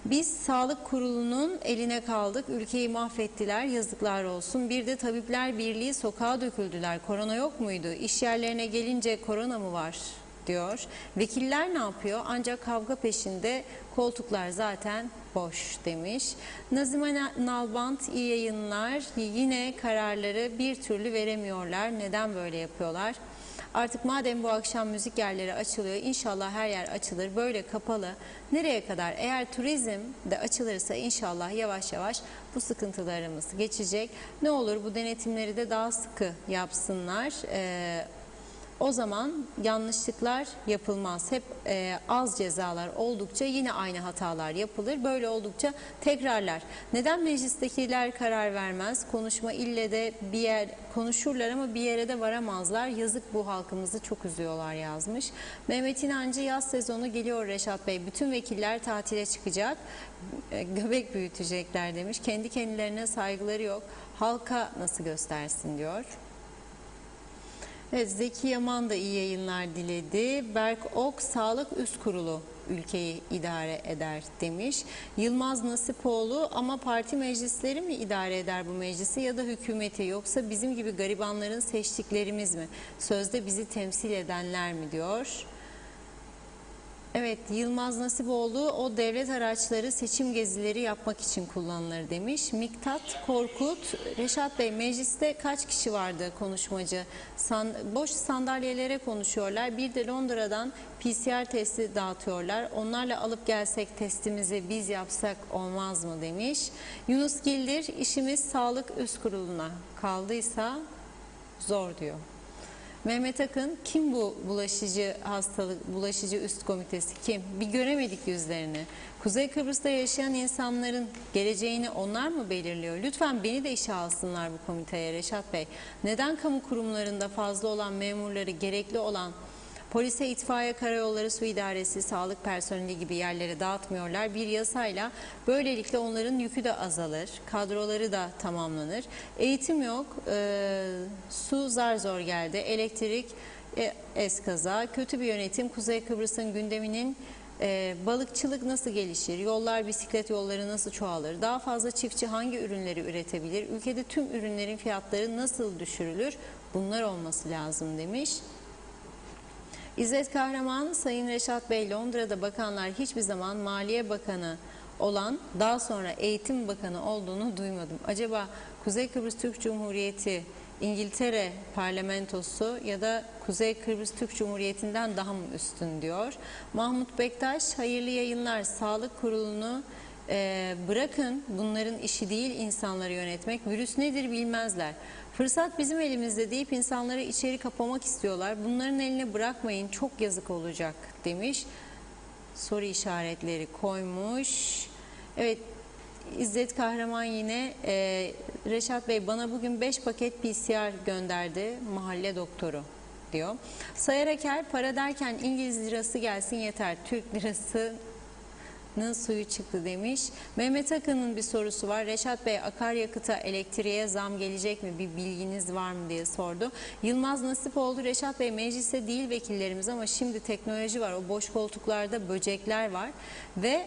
biz Sağlık Kurulu'nun eline kaldık. Ülkeyi mahvettiler. Yazıklar olsun. Bir de Tabipler Birliği sokağa döküldüler. Korona yok muydu? İş yerlerine gelince korona mı var diyor. Vekiller ne yapıyor? Ancak kavga peşinde, koltuklar zaten boş demiş. Nazime Nalbant iyi yayınlar. Yine kararları bir türlü veremiyorlar. Neden böyle yapıyorlar? Artık madem bu akşam müzik yerleri açılıyor, inşallah her yer açılır. Böyle kapalı nereye kadar? Eğer turizm de açılırsa inşallah yavaş yavaş bu sıkıntılarımız geçecek. Ne olur bu denetimleri de daha sıkı yapsınlar. O zaman yanlışlıklar yapılmaz. Hep az cezalar oldukça yine aynı hatalar yapılır. Böyle oldukça tekrarlar. Neden meclistekiler karar vermez? Konuşma ille de bir yer konuşurlar ama bir yere de varamazlar. Yazık bu halkımızı çok üzüyorlar yazmış. Mehmet İnancı yaz sezonu geliyor Reşat Bey. Bütün vekiller tatile çıkacak. Göbek büyütecekler demiş. Kendi kendilerine saygıları yok. Halka nasıl göstersin diyor. Evet, Zeki Yaman da iyi yayınlar diledi. Berk Ok, Sağlık Üst Kurulu ülkeyi idare eder demiş. Yılmaz Nasipoğlu, ama parti meclisleri mi idare eder bu meclisi ya da hükümeti, yoksa bizim gibi garibanların seçtiklerimiz mi? Sözde bizi temsil edenler mi diyor. Evet, Yılmaz Nasipoğlu, o devlet araçları seçim gezileri yapmak için kullanılır demiş. Miktat Korkut, Reşat Bey mecliste kaç kişi vardı konuşmacı? Boş sandalyelere konuşuyorlar. Bir de Londra'dan PCR testi dağıtıyorlar. Onlarla alıp gelsek testimizi biz yapsak olmaz mı demiş. Yunus Gildir, işimiz Sağlık Üst Kurulu'na kaldıysa zor diyor. Mehmet Akın, kim bu bulaşıcı üst komitesi kim? Bir göremedik yüzlerini. Kuzey Kıbrıs'ta yaşayan insanların geleceğini onlar mı belirliyor? Lütfen beni de işe alsınlar bu komiteye Reşat Bey. Neden kamu kurumlarında fazla olan memurları gerekli olan polise, itfaiye, karayolları, su idaresi, sağlık personeli gibi yerlere dağıtmıyorlar? Bir yasayla böylelikle onların yükü de azalır, kadroları da tamamlanır. Eğitim yok, su zar zor geldi, elektrik eskaza, kötü bir yönetim, Kuzey Kıbrıs'ın gündeminin balıkçılık nasıl gelişir, yollar, bisiklet yolları nasıl çoğalır, daha fazla çiftçi hangi ürünleri üretebilir, ülkede tüm ürünlerin fiyatları nasıl düşürülür, bunlar olması lazım demiş. İzzet Kahraman, Sayın Reşat Bey, Londra'da bakanlar hiçbir zaman Maliye Bakanı olan, daha sonra Eğitim Bakanı olduğunu duymadım. Acaba Kuzey Kıbrıs Türk Cumhuriyeti, İngiltere parlamentosu ya da Kuzey Kıbrıs Türk Cumhuriyeti'nden daha mı üstün diyor. Mahmut Bektaş, hayırlı yayınlar. Sağlık Kurulu'nu bırakın, bunların işi değil insanları yönetmek. Virüs nedir bilmezler. Fırsat bizim elimizde deyip insanları içeri kapamak istiyorlar. Bunların eline bırakmayın, çok yazık olacak demiş. Soru işaretleri koymuş. Evet, İzzet Kahraman yine Reşat Bey bana bugün 5 paket PCR gönderdi mahalle doktoru diyor. Sayar Eker, para derken İngiliz lirası gelsin yeter. Türk lirası suyu çıktı demiş. Mehmet Akın'ın bir sorusu var. Reşat Bey, akaryakıta, elektriğe zam gelecek mi? Bir bilginiz var mı diye sordu. Yılmaz Nasipoğlu, Reşat Bey mecliste değil vekillerimiz ama şimdi teknoloji var. O boş koltuklarda böcekler var ve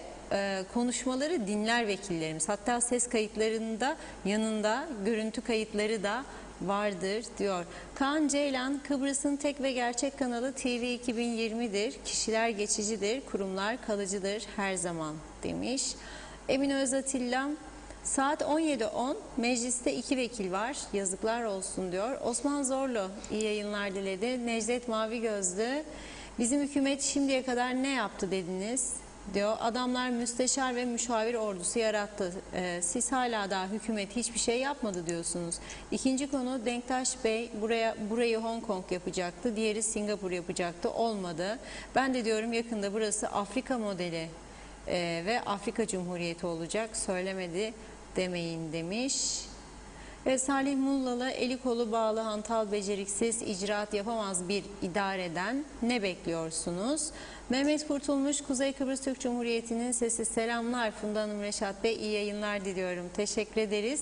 konuşmaları dinler vekillerimiz. Hatta ses kayıtlarında yanında görüntü kayıtları da vardır diyor. Kaan Ceylan, Kıbrıs'ın tek ve gerçek kanalı TV 2020'dir. Kişiler geçicidir, kurumlar kalıcıdır her zaman demiş. Emin Özatilla, saat 17.10, mecliste 2 vekil var, yazıklar olsun diyor. Osman Zorlu iyi yayınlar diledi. Necdet Mavigözlü, bizim hükümet şimdiye kadar ne yaptı dediniz diyor. Adamlar müsteşar ve müşavir ordusu yarattı. Siz hala daha hükümet hiçbir şey yapmadı diyorsunuz. İkinci konu, Denktaş Bey burayı Hong Kong yapacaktı. Diğeri Singapur yapacaktı. Olmadı. Ben de diyorum yakında burası Afrika modeli ve Afrika Cumhuriyeti olacak. Söylemedi demeyin demiş. Salih Mullalı, eli kolu bağlı, hantal, beceriksiz, icraat yapamaz bir idareden ne bekliyorsunuz? Mehmet Kurtulmuş, Kuzey Kıbrıs Türk Cumhuriyeti'nin sesi, selamlar. Funda Hanım, Reşat Bey, iyi yayınlar diliyorum. Teşekkür ederiz.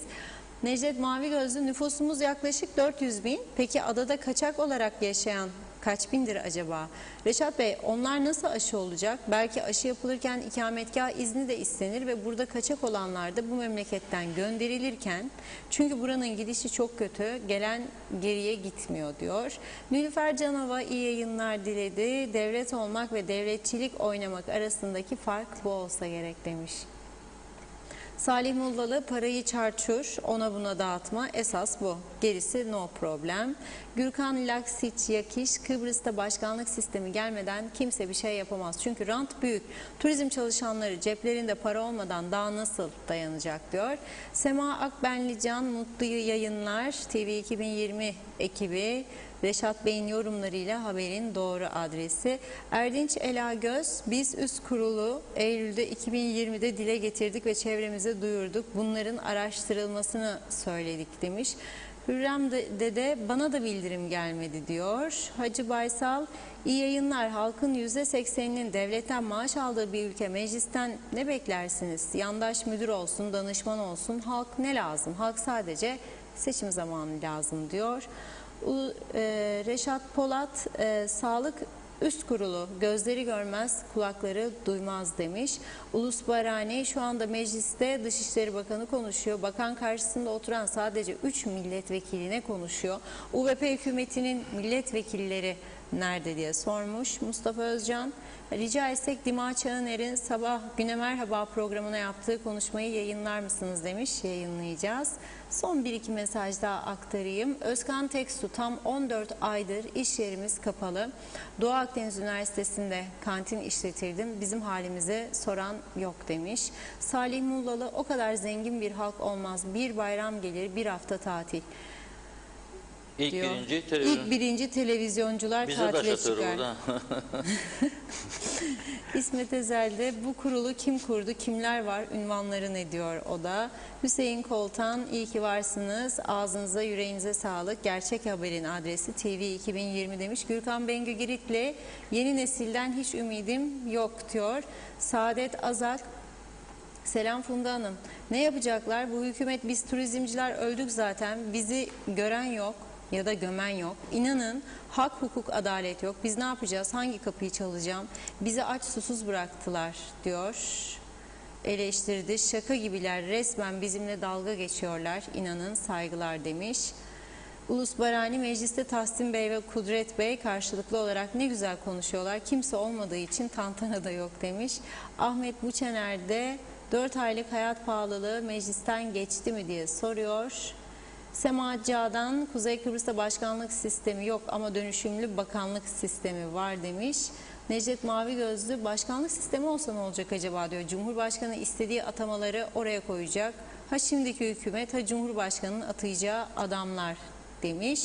Necdet Mavi Gözlü, nüfusumuz yaklaşık 400 bin. Peki adada kaçak olarak yaşayan kaç bindir acaba? Reşat Bey, onlar nasıl aşı olacak? Belki aşı yapılırken ikametgah izni de istenir ve burada kaçak olanlar da bu memleketten gönderilirken, çünkü buranın gidişi çok kötü, gelen geriye gitmiyor diyor. Nilüfer Canova iyi yayınlar diledi. Devlet olmak ve devletçilik oynamak arasındaki fark bu olsa gerek demiş. Salih Mullalı, parayı çarçur, ona buna dağıtma, esas bu. Gerisi no problem. Gürkan Laksiç Yakiş, Kıbrıs'ta başkanlık sistemi gelmeden kimse bir şey yapamaz. Çünkü rant büyük. Turizm çalışanları ceplerinde para olmadan daha nasıl dayanacak diyor. Sema Akbenlican, mutlu yayınlar. TV 2020 ekibi. Reşat Bey'in yorumlarıyla haberin doğru adresi. Erdinç Elagöz, biz üst kurulu Eylül'de 2020'de dile getirdik ve çevremize duyurduk. Bunların araştırılmasını söyledik demiş. Hürrem Dede, bana da bildirim gelmedi diyor. Hacı Baysal, iyi yayınlar. Halkın %80'inin devletten maaş aldığı bir ülke, meclisten ne beklersiniz? Yandaş müdür olsun, danışman olsun. Halk ne lazım? Halk sadece seçim zamanı lazım diyor. Reşat Polat, sağlık üst kurulu gözleri görmez, kulakları duymaz demiş. Ulus Barani, şu anda mecliste Dışişleri Bakanı konuşuyor. Bakan karşısında oturan sadece 3 milletvekiline konuşuyor. UVP hükümetinin milletvekilleri nerede diye sormuş. Mustafa Özcan, rica etsek Dima Çağıner'in sabah Güne Merhaba programına yaptığı konuşmayı yayınlar mısınız demiş. Yayınlayacağız. Son 1-2 mesaj daha aktarayım. Özkan Teksu, tam 14 aydır iş yerimiz kapalı. Doğu Akdeniz Üniversitesi'nde kantin işletirdim. Bizim halimizi soran yok demiş. Salih Mullalı, o kadar zengin bir halk olmaz. Bir bayram gelir, bir hafta tatil. İlk birinci televizyoncular bize tatile çıkar. Burada. İsmet Ezel'de bu kurulu kim kurdu, kimler var, ünvanları ne diyor o da. Hüseyin Koltan, iyi ki varsınız, ağzınıza yüreğinize sağlık. Gerçek Haber'in adresi TV 2020 demiş. Gürkan Bengü Girit'le, yeni nesilden hiç ümidim yok diyor. Saadet Azak, selam Funda Hanım. Ne yapacaklar? Bu hükümet, biz turizmciler öldük zaten, bizi gören yok ya da gömen yok. İnanın hak, hukuk, adalet yok. Biz ne yapacağız? Hangi kapıyı çalacağım? Bizi aç susuz bıraktılar diyor. Eleştirdi. Şaka gibiler, resmen bizimle dalga geçiyorlar. İnanın, saygılar demiş. Ulus Barani, mecliste Tahsin Bey ve Kudret Bey karşılıklı olarak ne güzel konuşuyorlar. Kimse olmadığı için tantana da yok demiş. Ahmet Buçener de 4 aylık hayat pahalılığı meclisten geçti mi diye soruyor. Sema Cağ'dan, Kuzey Kıbrıs'ta başkanlık sistemi yok ama dönüşümlü bakanlık sistemi var demiş. Necdet Mavi Gözlü, başkanlık sistemi olsa ne olacak acaba diyor. Cumhurbaşkanı istediği atamaları oraya koyacak. Ha şimdiki hükümet, ha Cumhurbaşkanı'nın atayacağı adamlar demiş.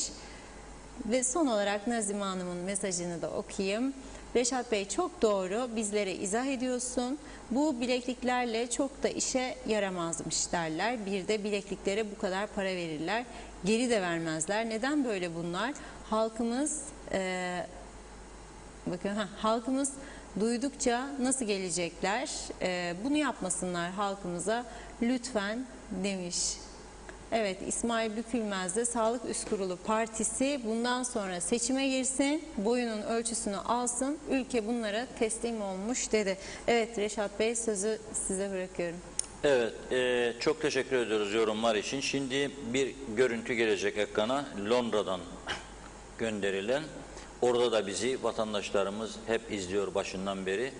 Ve son olarak Nazime Hanım'ın mesajını da okuyayım. Reşat Bey, çok doğru, bizlere izah ediyorsun. Bu bilekliklerle çok da işe yaramazmış derler. Bir de bilekliklere bu kadar para verirler. Geri de vermezler. Neden böyle bunlar? Halkımız halkımız duydukça nasıl gelecekler? Bunu yapmasınlar halkımıza lütfen demiş. Evet, İsmail Bükülmez de Sağlık Üst Kurulu Partisi bundan sonra seçime girsin, boyunun ölçüsünü alsın, ülke bunlara teslim olmuş dedi. Evet Reşat Bey, sözü size bırakıyorum. Evet, çok teşekkür ediyoruz yorumlar için. Şimdi bir görüntü gelecek ekrana, Londra'dan gönderilen. Orada da bizi vatandaşlarımız hep izliyor başından beri.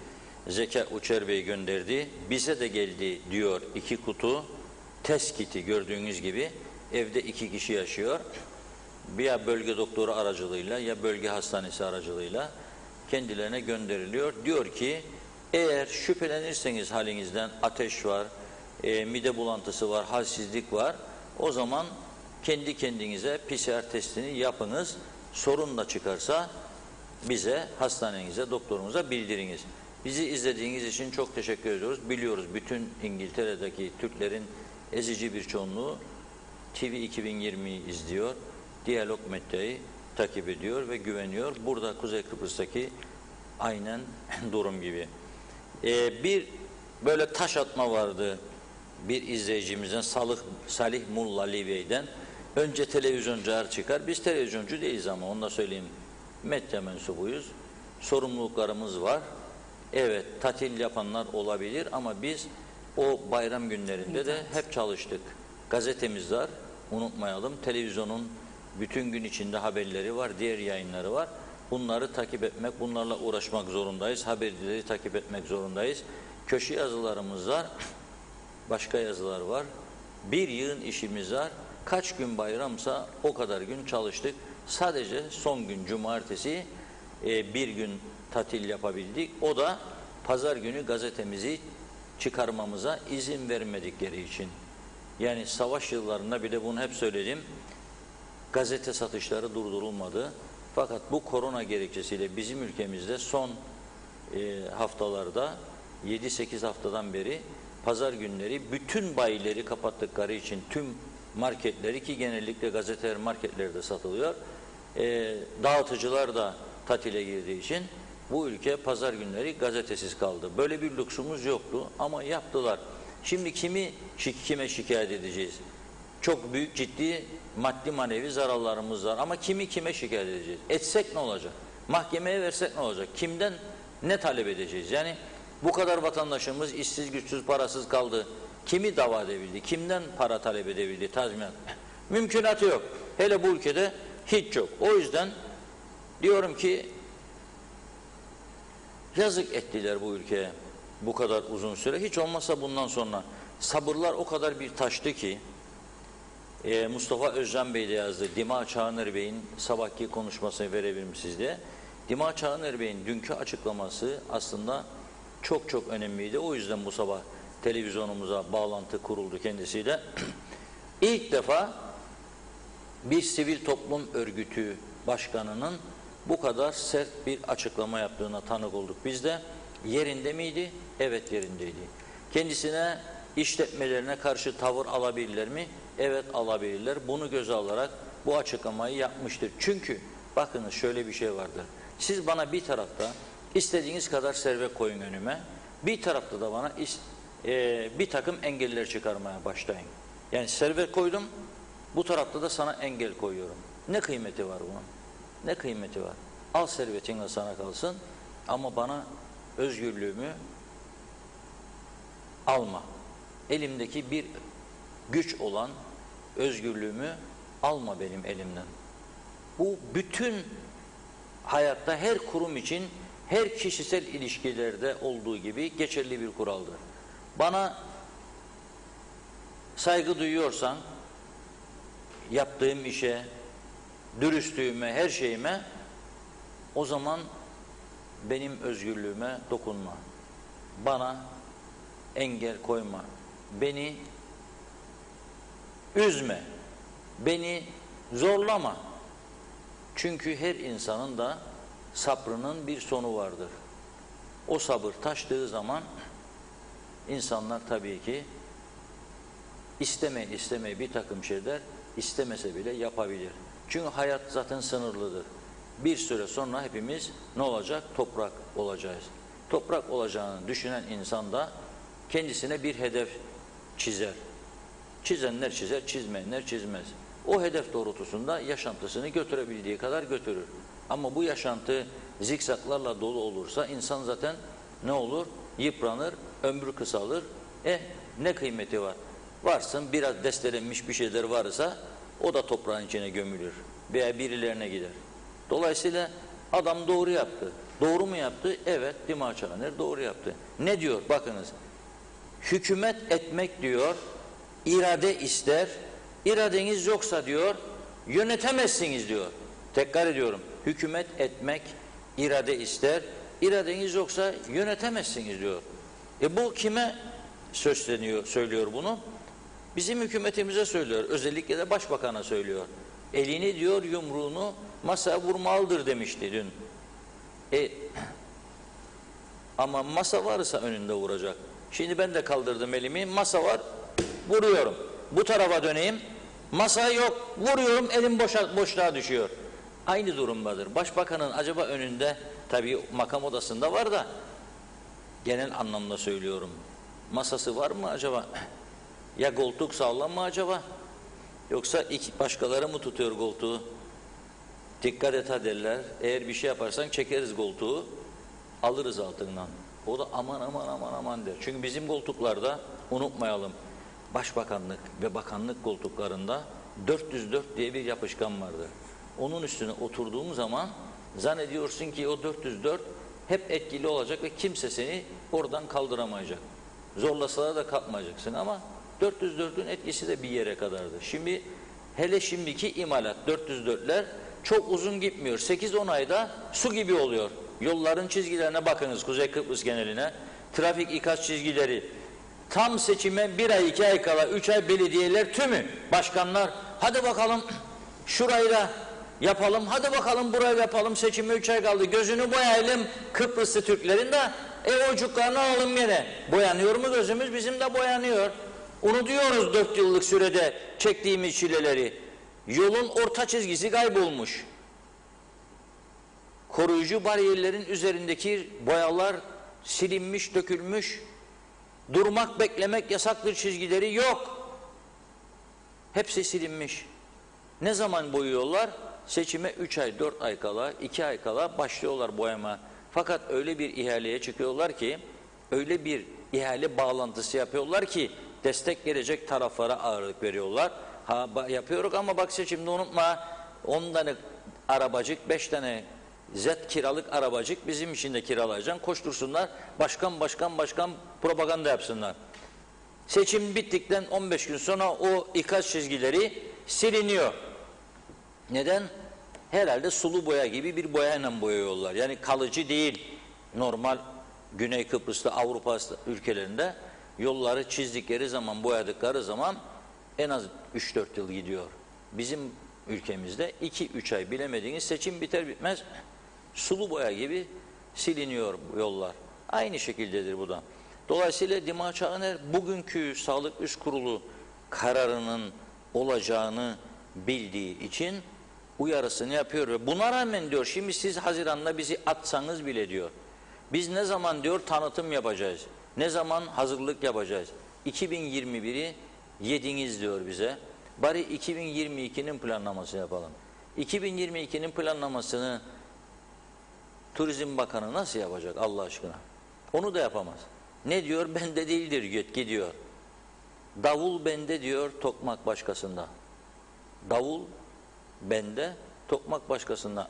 Zeka Uçer Bey gönderdi. Bize de geldi diyor 2 kutu. Test kiti, gördüğünüz gibi evde 2 kişi yaşıyor. Ya bölge doktoru aracılığıyla ya bölge hastanesi aracılığıyla kendilerine gönderiliyor. Diyor ki eğer şüphelenirseniz halinizden, ateş var, mide bulantısı var, halsizlik var, o zaman kendi kendinize PCR testini yapınız. Sorun da çıkarsa bize, hastanenize, doktorunuza bildiriniz. Bizi izlediğiniz için çok teşekkür ediyoruz. Biliyoruz bütün İngiltere'deki Türklerin ezici bir çoğunluğu TV 2020'yi izliyor, Diyalog Medya'yı takip ediyor ve güveniyor. Burada Kuzey Kıbrıs'taki aynen durum gibi. Bir böyle taş atma vardı bir izleyicimizden, Salih Mulla Libey'den. Önce televizyoncular çıkar. Biz televizyoncu değiliz ama onu da söyleyeyim. Medya mensubuyuz. Sorumluluklarımız var. Evet, tatil yapanlar olabilir ama biz o bayram günlerinde de hep çalıştık. Gazetemiz var, unutmayalım. Televizyonun bütün gün içinde haberleri var, diğer yayınları var. Bunları takip etmek, bunlarla uğraşmak zorundayız. Habercileri takip etmek zorundayız. Köşe yazılarımız var, başka yazılar var. Bir yığın işimiz var. Kaç gün bayramsa o kadar gün çalıştık. Sadece son gün cumartesi bir gün tatil yapabildik. O da pazar günü gazetemizi çıkarmamıza izin vermedikleri için. Yani savaş yıllarında bir de bunu hep söyledim. Gazete satışları durdurulmadı. Fakat bu korona gerekçesiyle bizim ülkemizde son haftalarda 7-8 haftadan beri pazar günleri bütün bayileri kapattıkları için tüm marketleri, ki genellikle gazeteler marketlerde satılıyor, dağıtıcılar da tatile girdiği için bu ülke pazar günleri gazetesiz kaldı. Böyle bir lüksümüz yoktu ama yaptılar. Şimdi kime şikayet edeceğiz? Çok büyük ciddi maddi manevi zararlarımız var ama kime şikayet edeceğiz? Etsek ne olacak? Mahkemeye versek ne olacak? Kimden ne talep edeceğiz? Yani bu kadar vatandaşımız işsiz, güçsüz, parasız kaldı. Kimi dava edebildi? Kimden para talep edebildi? Tazminat. Mümkünatı yok. Hele bu ülkede hiç yok. O yüzden diyorum ki yazık ettiler bu ülkeye bu kadar uzun süre. Hiç olmazsa bundan sonra sabırlar o kadar bir taştı ki Mustafa Özcan Bey de yazdı. Dima Çağınır Bey'in sabahki konuşmasını verebilirim sizde. Dima Çağınır Bey'in dünkü açıklaması aslında çok önemliydi. O yüzden bu sabah televizyonumuza bağlantı kuruldu kendisiyle. İlk defa bir sivil toplum örgütü başkanının bu kadar sert bir açıklama yaptığına tanık olduk. Biz de yerinde miydi? Evet, yerindeydi. Kendisine, işletmelerine karşı tavır alabilirler mi? Evet, alabilirler. Bunu göze alarak bu açıklamayı yapmıştır. Çünkü bakınız şöyle bir şey vardır. Siz bana bir tarafta istediğiniz kadar servet koyun önüme, bir tarafta da bana bir takım engeller çıkarmaya başlayın. Yani servet koydum, bu tarafta da sana engel koyuyorum. Ne kıymeti var bunun? Ne kıymeti var? Al servetinle sana kalsın ama bana özgürlüğümü alma. Elimdeki bir güç olan özgürlüğümü alma benim elimden. Bu bütün hayatta her kurum için, her kişisel ilişkilerde olduğu gibi geçerli bir kuraldır. Bana saygı duyuyorsan yaptığım işe, dürüstlüğüme, her şeyime, o zaman benim özgürlüğüme dokunma. Bana engel koyma. Beni üzme. Beni zorlama. Çünkü her insanın da sabrının bir sonu vardır. O sabır taştığı zaman insanlar tabii ki istemeye bir takım şeyler istemese bile yapabilir. Çünkü hayat zaten sınırlıdır. Bir süre sonra hepimiz ne olacak? Toprak olacağız. Toprak olacağını düşünen insan da kendisine bir hedef çizer. Çizenler çizer, çizmeyenler çizmez. O hedef doğrultusunda yaşantısını götürebildiği kadar götürür. Ama bu yaşantı zikzaklarla dolu olursa insan zaten ne olur? Yıpranır, ömrü kısalır. Ne kıymeti var? Varsın biraz destelenmiş bir şeyler varsa o da toprağın içine gömülür veya birilerine gider. Dolayısıyla adam doğru yaptı. Doğru mu yaptı? Evet, Dima Çağınır doğru yaptı. Ne diyor? Bakınız. Hükümet etmek diyor, irade ister. İradeniz yoksa diyor, yönetemezsiniz diyor. Tekrar ediyorum. Hükümet etmek irade ister. İradeniz yoksa yönetemezsiniz diyor. Bu kime söylüyor bunu? Bizim hükümetimize söylüyor. Özellikle de başbakana söylüyor. Elini diyor yumruğunu masaya vurmalıdır demişti dün. Ama masa varsa önünde vuracak. Şimdi ben de kaldırdım elimi. Masa var. Vuruyorum. Bu tarafa döneyim. Masa yok, vuruyorum, elim boşluğa düşüyor. Aynı durumdadır. Başbakanın acaba önünde, tabii makam odasında var da, genel anlamda söylüyorum. Masası var mı acaba? Ya koltuk sağlam mı acaba? Yoksa başkaları mı tutuyor koltuğu? Dikkat et ha derler. Eğer bir şey yaparsan çekeriz koltuğu, alırız altından. O da aman aman aman aman der. Çünkü bizim koltuklarda, unutmayalım, başbakanlık ve bakanlık koltuklarında 404 diye bir yapışkan vardır. Onun üstüne oturduğum zaman zannediyorsun ki o 404 hep etkili olacak ve kimse seni oradan kaldıramayacak. Zorlasalar da kalkmayacaksın ama 404'ün etkisi de bir yere kadardır. Şimdi hele şimdiki imalat 404'ler çok uzun gitmiyor. 8-10 ayda su gibi oluyor. Yolların çizgilerine bakınız, Kuzey Kıbrıs geneline. Trafik ikaz çizgileri. Tam seçime 1 ay, 2 ay kala, 3 ay belediyeler tümü, başkanlar, hadi bakalım şurayı da yapalım, hadi bakalım burayı yapalım, seçime 3 ay kaldı, gözünü boyayalım Kıbrıslı Türklerin de ocuklarını alalım gene. Boyanıyor mu gözümüz? Bizim de boyanıyor. Unutuyoruz 4 yıllık sürede çektiğimiz çileleri. Yolun orta çizgisi kaybolmuş. Koruyucu bariyerlerin üzerindeki boyalar silinmiş, dökülmüş. Durmak, beklemek yasaktır çizgileri yok. Hepsi silinmiş. Ne zaman boyuyorlar? Seçime 3 ay, 4 ay kala, 2 ay kala başlıyorlar boyama. Fakat öyle bir ihaleye çıkıyorlar ki, öyle bir ihale bağlantısı yapıyorlar ki, destek gelecek taraflara ağırlık veriyorlar. Ha yapıyoruz ama bak seçimde unutma, 10 tane arabacık, 5 tane kiralık arabacık bizim için de kiralayacaksın. Koştursunlar, başkan propaganda yapsınlar. Seçim bittikten 15 gün sonra o ikaz çizgileri siliniyor. Neden? Herhalde sulu boya gibi bir boyayla boyuyorlar. Yani kalıcı değil. Normal Güney Kıbrıs'ta, Avrupa ülkelerinde yolları çizdikleri zaman, boyadıkları zaman en az 3-4 yıl gidiyor. Bizim ülkemizde 2-3 ay bilemediğiniz seçim biter bitmez sulu boya gibi siliniyor yollar. Aynı şekildedir bu da. Dolayısıyla Dima Çağıner bugünkü Sağlık Üst Kurulu kararının olacağını bildiği için uyarısını yapıyor ve buna rağmen diyor şimdi siz Haziran'da bizi atsanız bile diyor. Biz ne zaman diyor tanıtım yapacağız? Ne zaman hazırlık yapacağız? 2021'i yediniz diyor bize. Bari 2022'nin planlamasını yapalım. 2022'nin planlamasını Turizm Bakanı nasıl yapacak Allah aşkına? Onu da yapamaz. Ne diyor? Bende değildir yetki diyor. Davul bende diyor, tokmak başkasında. Davul bende, tokmak başkasında.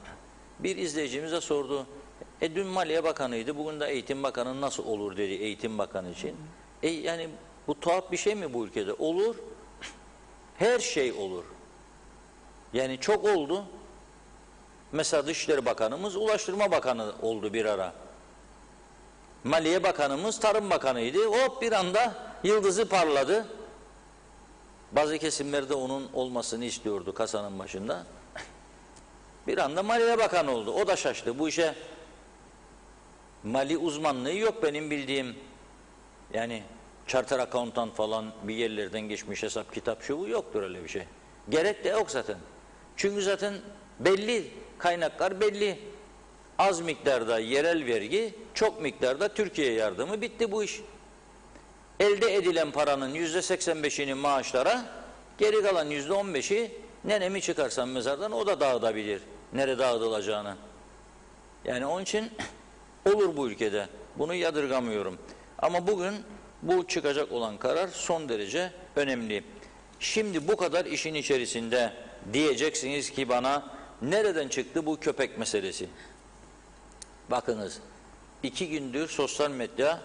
Bir izleyicimiz de sordu. Dün Maliye Bakanı'ydı, bugün de Eğitim Bakanı nasıl olur dedi Eğitim Bakanı için. Yani bu tuhaf bir şey mi bu ülkede? Olur. Her şey olur. Yani çok oldu. Mesela Dışişleri Bakanımız Ulaştırma Bakanı oldu bir ara. Maliye Bakanımız Tarım Bakanı'ydı. Hop bir anda yıldızı parladı. Bazı kesimlerde onun olmasını istiyordu kasanın başında. Bir anda Maliye Bakanı oldu. O da şaştı. Bu işe mali uzmanlığı yok benim bildiğim. Yani charter accountant falan bir yerlerden geçmiş hesap kitap şu yoktur öyle bir şey. Gerek de yok zaten. Çünkü zaten belli kaynaklar belli. Az miktarda yerel vergi, çok miktarda Türkiye yardımı bitti bu iş. Elde edilen paranın %85'ini maaşlara, geri kalan %15'i nenemi çıkarsan mezardan o da dağıtabilir. Nereye dağıtılacağını. Yani onun için olur bu ülkede. Bunu yadırgamıyorum. Ama bugün bu çıkacak olan karar son derece önemli. Şimdi bu kadar işin içerisinde diyeceksiniz ki bana nereden çıktı bu köpek meselesi? Bakınız 2 gündür sosyal medya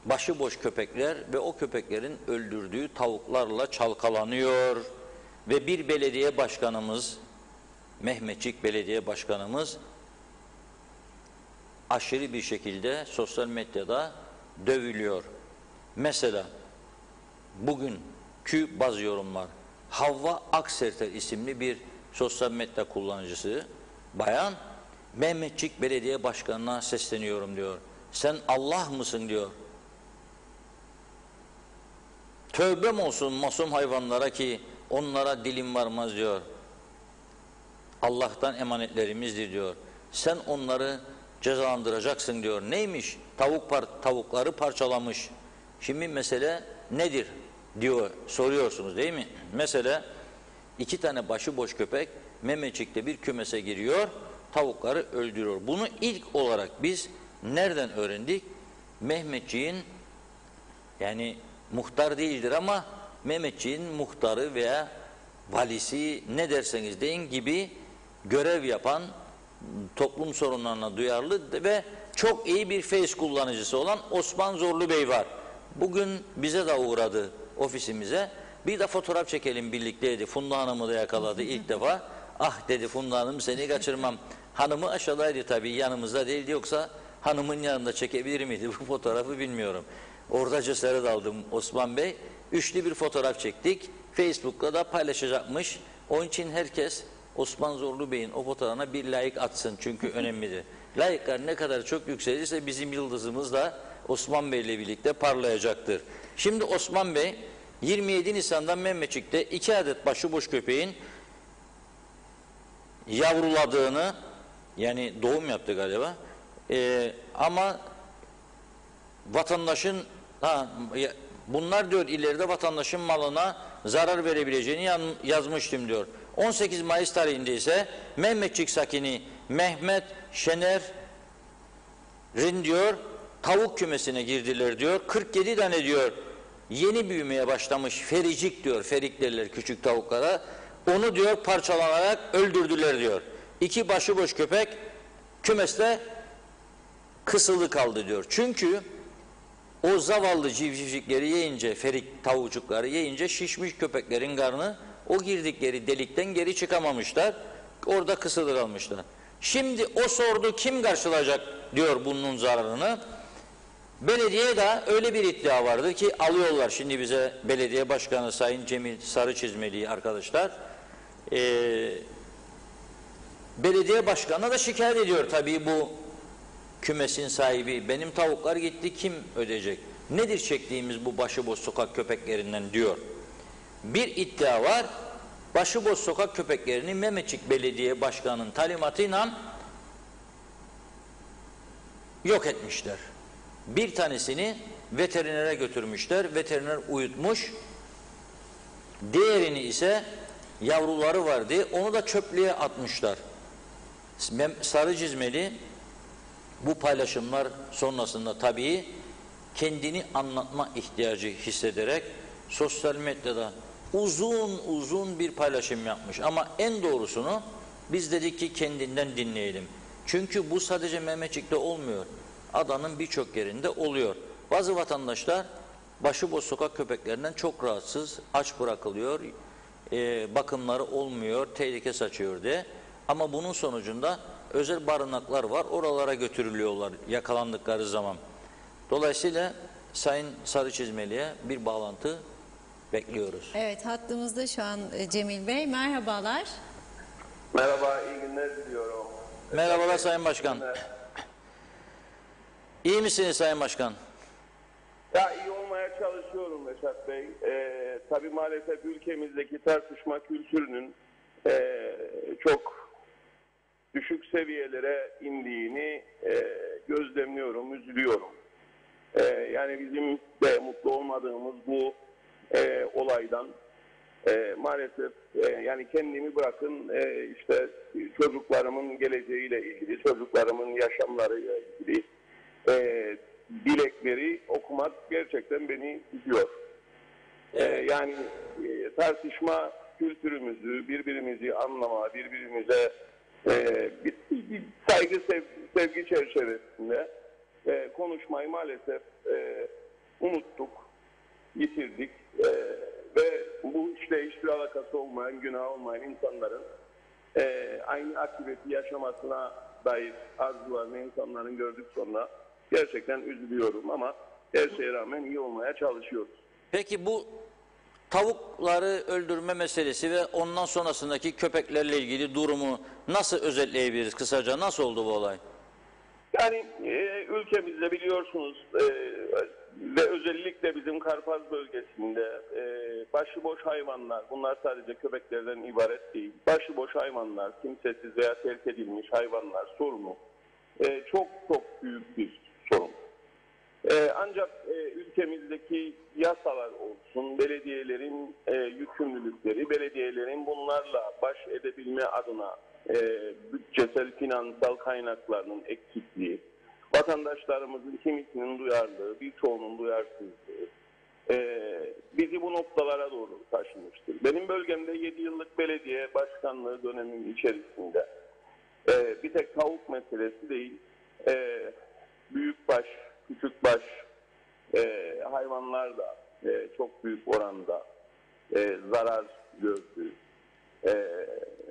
başıboş köpekler ve o köpeklerin öldürdüğü tavuklarla çalkalanıyor ve bir belediye başkanımız, Mehmetçik Belediye Başkanımız aşırı bir şekilde sosyal medyada dövülüyor. Mesela bugünkü bazı yorumlar, Havva Akserter isimli bir sosyal medya kullanıcısı bayan, Mehmetçik Belediye Başkanı'na sesleniyorum diyor. Sen Allah mısın diyor. Tövbem olsun masum hayvanlara ki onlara dilim varmaz diyor. Allah'tan emanetlerimizdir diyor. Sen onları cezalandıracaksın diyor. Neymiş? Tavukları parçalamış. Şimdi mesele nedir diyor, soruyorsunuz değil mi? Mesele 2 tane başıboş köpek Memecik'te bir kümese giriyor, tavukları öldürüyor. Bunu ilk olarak biz nereden öğrendik? Mehmetçiğin, yani muhtar değildir ama Mehmetçiğin muhtarı veya valisi, ne derseniz deyin, gibi görev yapan, toplum sorunlarına duyarlı ve çok iyi bir Face kullanıcısı olan Osman Zorlu Bey var. Bugün bize de uğradı ofisimize. Bir de fotoğraf çekelim birlikte dedi. Funda Hanım'ı da yakaladı ilk defa. Ah dedi, Funda Hanım seni kaçırmam. Hanımı aşağıdaydı tabii, yanımızda değildi, yoksa hanımın yanında çekebilir miydi bu fotoğrafı bilmiyorum. Orada cesaret aldım Osman Bey. Üçlü bir fotoğraf çektik. Facebook'ta da paylaşacakmış. Onun için herkes Osman Zorlu Bey'in o fotoğrafına bir like atsın, çünkü önemlidir. Like'lar ne kadar çok yükselirse bizim yıldızımız da Osman Bey ile birlikte parlayacaktır. Şimdi Osman Bey 27 Nisan'da Memecik'te 2 adet başıboş köpeğin yavruladığını, yani doğum yaptı galiba, ama vatandaşın bunlar diyor ileride vatandaşın malına zarar verebileceğini yazmıştım diyor. 18 Mayıs tarihinde ise Memecik sakini Mehmet Şener'in diyor tavuk kümesine girdiler diyor. 47 tane diyor yeni büyümeye başlamış fericik diyor, ferik derler küçük tavuklara, onu diyor parçalanarak öldürdüler diyor. 2 başıboş köpek kümeste kısılı kaldı diyor. Çünkü o zavallı civcivcikleri yiyince, ferik tavucukları yiyince şişmiş köpeklerin karnı o girdikleri delikten geri çıkamamışlar. Orada kısılı kalmışlar. Şimdi o sordu, kim karşılayacak diyor bunun zararını. Belediye de öyle bir iddia vardı ki alıyorlar şimdi bize belediye başkanı Sayın Cemil Sarıçizmeli arkadaşlar. Belediye başkanına da şikayet ediyor tabii bu kümesin sahibi. Benim tavuklar gitti, kim ödeyecek? Nedir çektiğimiz bu başıboş sokak köpeklerinden diyor. Bir iddia var. Başıboş sokak köpeklerini Memecik Belediye Başkanı'nın talimatıyla yok etmişler. Bir tanesini veterinere götürmüşler. Veteriner uyutmuş. Diğerini ise yavruları vardı. Onu da çöplüğe atmışlar. Sarıçizmeli bu paylaşımlar sonrasında tabii kendini anlatma ihtiyacı hissederek sosyal medyada uzun bir paylaşım yapmış. Ama en doğrusunu biz dedik ki kendinden dinleyelim. Çünkü bu sadece Memecik'te olmuyor. Adanın birçok yerinde oluyor. Bazı vatandaşlar başıboş sokak köpeklerinden çok rahatsız, aç bırakılıyor, bakımları olmuyor, tehlike saçıyor diye. Ama bunun sonucunda özel barınaklar var, oralara götürülüyorlar yakalandıkları zaman. Dolayısıyla Sayın Sarıçizmeli'ye bir bağlantı bekliyoruz. Evet, hattımızda şu an Cemil Bey. Merhabalar. Merhaba, iyi günler diliyorum. Merhabalar Sayın Başkan. İyi misiniz Sayın Başkan? Ya iyi olmaya çalışıyorum Reşat Bey. Tabii maalesef ülkemizdeki tartışma kültürünün çok düşük seviyelere indiğini gözlemliyorum, üzülüyorum. Yani bizim de mutlu olmadığımız bu olaydan maalesef yani kendimi bırakın işte çocuklarımın geleceğiyle ilgili, çocuklarımın yaşamlarıyla ilgili dilekleri okumak gerçekten beni üzüyor. Yani tartışma kültürümüzü, birbirimizi anlama, birbirimize bir saygı, sevgi çerçevesinde konuşmayı maalesef unuttuk, yitirdik ve bu işle hiçbir alakası olmayan, günah olmayan insanların aynı akıbeti yaşamasına dair arzularını insanların gördük sonra gerçekten üzülüyorum ama her şeye rağmen iyi olmaya çalışıyoruz. Peki bu tavukları öldürme meselesi ve ondan sonrasındaki köpeklerle ilgili durumu nasıl özetleyebiliriz kısaca? Nasıl oldu bu olay? Yani ülkemizde biliyorsunuz ve özellikle bizim Karpaz bölgesinde başıboş hayvanlar, bunlar sadece köpeklerden ibaret değil, başıboş hayvanlar, kimsesiz veya terk edilmiş hayvanlar sorunu çok çok büyük bir sorun. Ancak ülkemizdeki yasalar olsun, belediyelerin yükümlülükleri, belediyelerin bunlarla baş edebilme adına bütçesel, finansal kaynaklarının eksikliği, vatandaşlarımızın kimisinin duyarlılığı, birçoğunun duyarsızlığı bizi bu noktalara doğru taşımıştır. Benim bölgemde 7 yıllık belediye başkanlığı dönemim içerisinde bir tek tavuk meselesi değil, büyükbaş, küçükbaş hayvanlar da çok büyük oranda zarar gördü.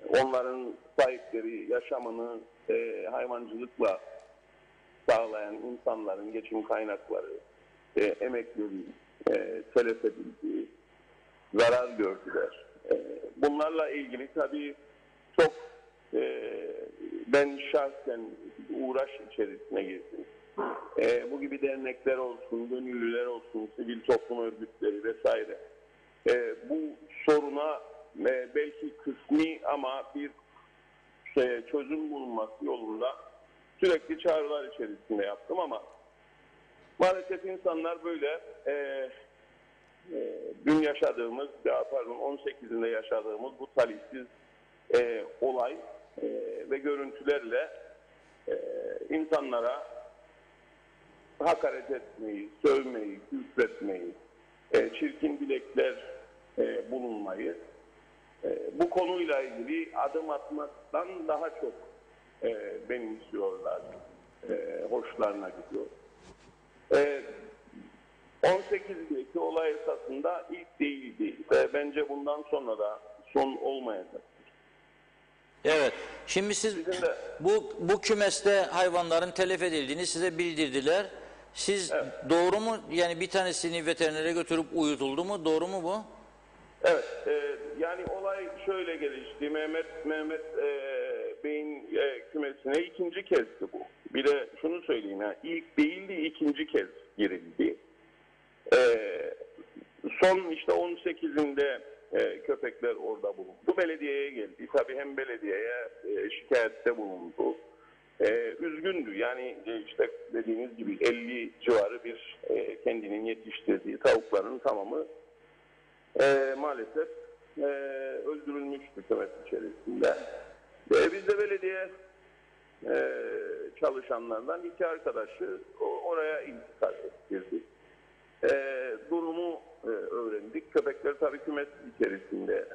Onların sahipleri yaşamını hayvancılıkla sağlayan insanların geçim kaynakları, emekleri telef edildi, zarar gördüler. Bunlarla ilgili tabii çok ben şahsen uğraş içerisine girdim. Bu gibi dernekler olsun, gönüllüler olsun, sivil toplum örgütleri vesaire. Bu soruna belki kısmi ama bir çözüm bulunması yolunda sürekli çağrılar içerisinde yaptım ama maalesef insanlar böyle dün yaşadığımız, 18'inde yaşadığımız bu talihsiz olay ve görüntülerle insanlara hakaret etmeyi, sövmeyi, küfretmeyi, çirkin dilekler bulunmayı, bu konuyla ilgili adım atmaktan daha çok benimsiyorlar, hoşlarına gidiyor. 18'deki olay esasında ilk değildi ve bence bundan sonra da son olmayacak. Evet. Şimdi siz bu kümeste hayvanların telef edildiğini size bildirdiler. Siz doğru mu? Yani bir tanesini veterinere götürüp uyutuldu mu? Doğru mu bu? Evet. Yani olay şöyle gelişti. Mehmet Bey'in kümesine ikinci kezdi bu. Bir de şunu söyleyeyim. Yani ilk değildi, ikinci kez girildi. Son işte 18'inde köpekler orada bulundu. Bu belediyeye geldi. Tabii hem belediyeye şikayette bulundu. Üzgündü. Yani işte dediğiniz gibi 50 civarı bir kendinin yetiştirdiği tavukların tamamı maalesef öldürülmüştü kümes içerisinde. Biz de belediye çalışanlardan 2 arkadaşı oraya intikal ettirdik. Durumu öğrendik. Köpekler tabii kümes içerisinde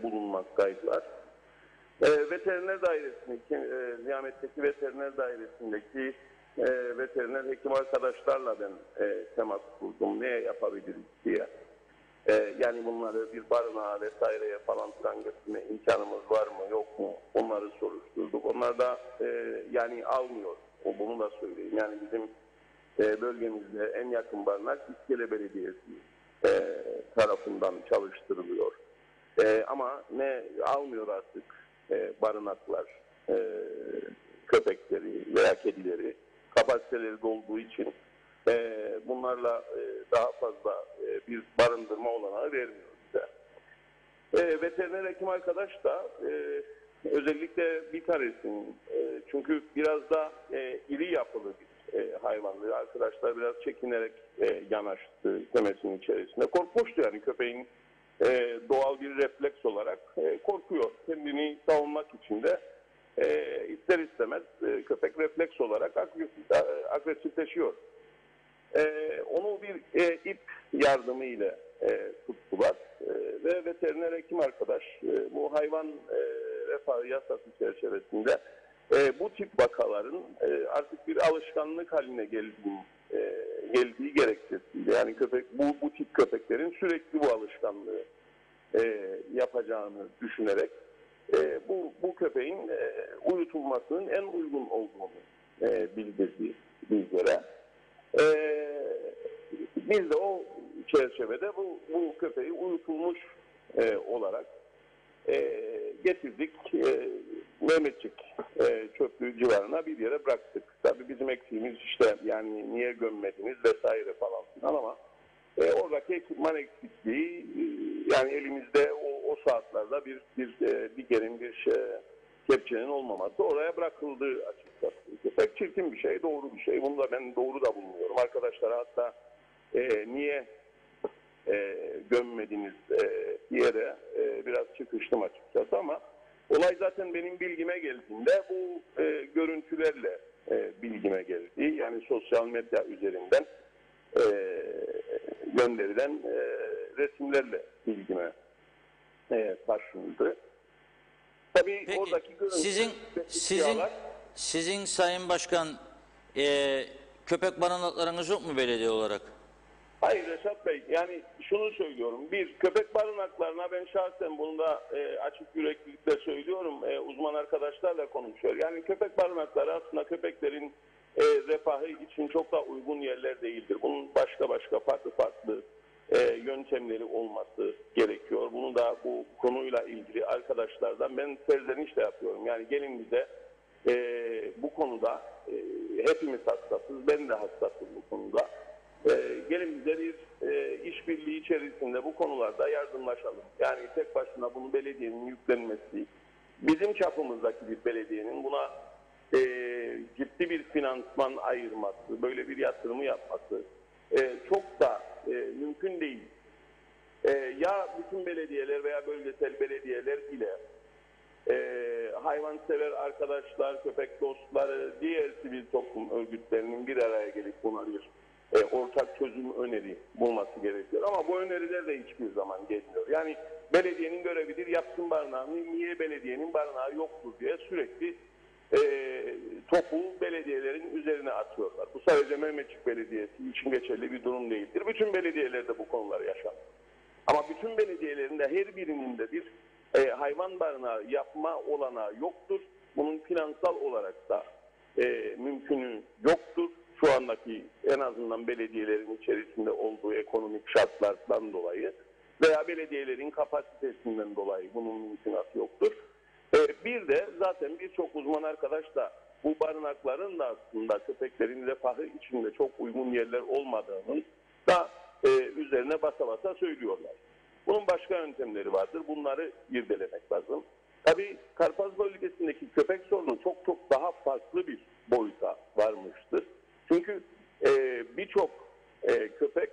bulunmaktaydılar. Veteriner dairesindeki, Ziyamet'teki veteriner dairesindeki veteriner hekim arkadaşlarla ben temas kurdum. Ne yapabiliriz diye. Yani bunları bir barınağa vesaireye falan götürme imkanımız var mı yok mu? Onları soruşturduk. Onlar da yani almıyor. Bunu da söyleyeyim. Yani bizim bölgemizde en yakın barınak İskele Belediyesi tarafından çalıştırılıyor. Ama ne almıyor artık barınaklar köpekleri veya kedileri. Kapasiteleri dolduğu için bunlarla daha fazla bir barındırma olanağı vermiyor bize. Veteriner hekim arkadaş da özellikle bir tanesinin çünkü biraz da iri yapılı bir hayvanlı. Arkadaşlar biraz çekinerek yanaştı kümesin içerisinde. Korkmuştu yani köpeğin doğal bir refleks olarak korkuyor. Kendini savunmak için de ister istemez köpek refleks olarak agresifleşiyor. Onu bir ip yardımıyla tuttular ve veteriner hekim arkadaş bu hayvan refahı yasası çerçevesinde bu tip vakaların artık bir alışkanlık haline geldiği gerekçesiyle yani bu tip köpeklerin sürekli bu alışkanlığı yapacağını düşünerek bu köpeğin uyutulmasının en uygun olduğunu bildirdi bizlere. Biz de o çerçevede bu köpeği uyutulmuş olarak getirdik. Mehmetçik çöplüğü civarına bir yere bıraktık. Tabii bizim eksiğimiz işte yani niye gömmediniz vesaire falan açısından ama oradaki ekipman eksikliği yani elimizde o saatlerde bir gelin kepçenin olmaması oraya bırakıldığı açıkçası. Pek çirkin bir şey, doğru bir şey. Bunu da ben doğru da bulmuyorum. Arkadaşlara hatta niye gömmediniz diye de biraz çıkıştım açıkçası ama olay zaten benim bilgime geldiğinde bu görüntülerle bilgime geldi. Yani sosyal medya üzerinden gönderilen resimlerle bilgime taşındı. Tabii Peki, oradaki sizin Sayın Başkan köpek barınaklarınız yok mu belediye olarak? Hayır Reşat Bey, yani şunu söylüyorum. Bir, köpek barınaklarına ben şahsen bunu da açık yüreklilikle söylüyorum. Uzman arkadaşlarla konuşuyor. Yani köpek barınakları aslında köpeklerin refahı için çok da uygun yerler değildir. Bunun başka farklı yöntemleri olması gerekiyor. Bunu da bu konuyla ilgili arkadaşlardan ben serzeniş de yapıyorum. Yani gelin bize bu konuda hepimiz hassasız. Ben de hassasım bu konuda. Gelin bize bir işbirliği içerisinde bu konularda yardımlaşalım. Yani tek başına bunu belediyenin yüklenmesi, bizim çapımızdaki bir belediyenin buna ciddi bir finansman ayırması, böyle bir yatırımı yapması çok da mümkün değil. Ya bütün belediyeler veya bölgesel belediyeler ile hayvansever arkadaşlar, köpek dostları, diğer sivil toplum örgütlerinin bir araya gelip buna bir ortak çözüm öneri bulması gerekiyor. Ama bu öneriler de hiçbir zaman gelmiyor. Yani belediyenin görevidir, yapsın barınağını, niye belediyenin barınağı yoktur diye sürekli topu belediyelerin üzerine atıyorlar. Bu sadece Mehmetçik Belediyesi için geçerli bir durum değildir. Bütün belediyelerde bu konular yaşanır. Ama bütün belediyelerin de her birinin de bir hayvan barınağı yapma olanağı yoktur. Bunun finansal olarak da mümkünü yoktur. Şu andaki en azından belediyelerin içerisinde olduğu ekonomik şartlardan dolayı veya belediyelerin kapasitesinden dolayı bunun mümkünatı yoktur. Bir de zaten birçok uzman arkadaş da bu barınakların da aslında köpeklerin refahı içinde çok uygun yerler olmadığının da üzerine basa basa söylüyorlar. Bunun başka yöntemleri vardır. Bunları irdelemek lazım. Tabii Karpaz bölgesindeki köpek sorunu çok daha farklı bir boyuta varmıştır. Çünkü birçok köpek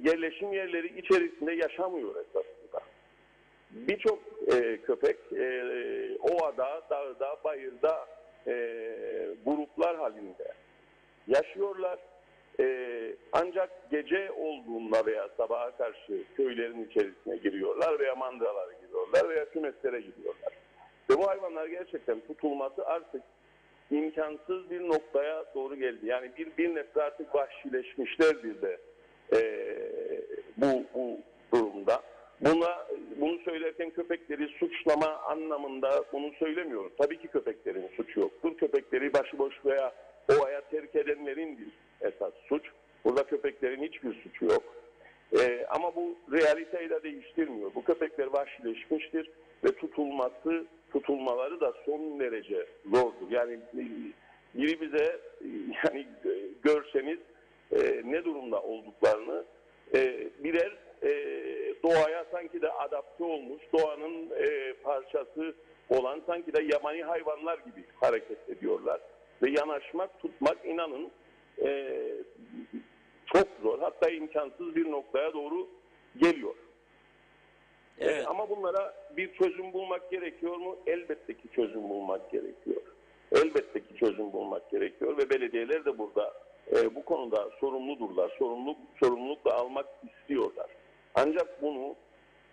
yerleşim yerleri içerisinde yaşamıyor esasında. Birçok köpek ovada, dağda, bayırda gruplar halinde yaşıyorlar. Ancak gece olduğunda veya sabaha karşı köylerin içerisine giriyorlar veya mandıralara giriyorlar veya kümeslere giriyorlar. Ve bu hayvanlar gerçekten tutulması artık imkansız bir noktaya doğru geldi. Yani bir nesil artık vahşileşmişlerdir de bu durumda. Bunu söylerken köpekleri suçlama anlamında bunu söylemiyorum. Tabii ki köpeklerin suçu yoktur. Köpekleri başıboş veya ovaya terk edenlerindir esas suç. Burada köpeklerin hiçbir suçu yok. Ama bu realiteyi de değiştirmiyor. Bu köpekler vahşileşmiştir ve tutulmaları da son derece zordur. Yani biri bize yani görseniz ne durumda olduklarını birer doğaya sanki de adapte olmuş, doğanın parçası olan sanki de yabani hayvanlar gibi hareket ediyorlar. Ve yanaşmak, tutmak inanın çok zor, hatta imkansız bir noktaya doğru geliyor. Evet. Ama bunlara bir çözüm bulmak gerekiyor mu? Elbette ki çözüm bulmak gerekiyor. Elbette ki çözüm bulmak gerekiyor ve belediyeler de burada bu konuda sorumludurlar. Sorumluluk da almak istiyorlar. Ancak bunu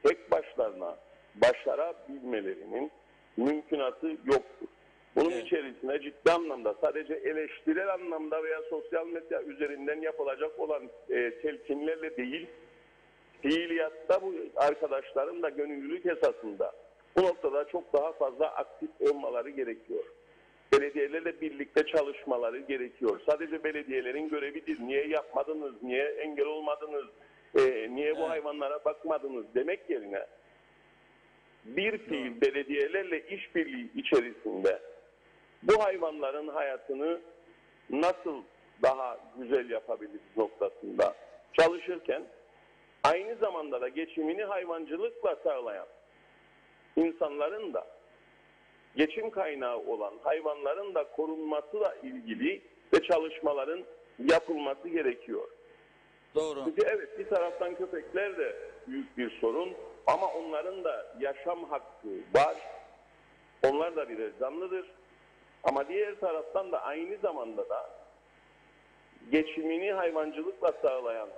tek başlarına başarabilmelerinin mümkünatı yoktur. Bunun içerisine ciddi anlamda sadece eleştirel anlamda veya sosyal medya üzerinden yapılacak olan telkinlerle değil, fiiliyatta bu arkadaşların da gönüllülük esasında bu noktada çok daha fazla aktif olmaları gerekiyor. Belediyelerle birlikte çalışmaları gerekiyor. Sadece belediyelerin görevidir. Niye yapmadınız, niye engel olmadınız, niye bu hayvanlara bakmadınız demek yerine bir fiil belediyelerle işbirliği içerisinde bu hayvanların hayatını nasıl daha güzel yapabiliriz noktasında çalışırken aynı zamanda da geçimini hayvancılıkla sağlayan insanların da geçim kaynağı olan hayvanların da korunmasıyla ilgili ve çalışmaların yapılması gerekiyor. Doğru. Çünkü evet, bir taraftan köpekler de büyük bir sorun ama onların da yaşam hakkı var. Onlar da birer canlıdır. Ama diğer taraftan da aynı zamanda da geçimini hayvancılıkla sağlayan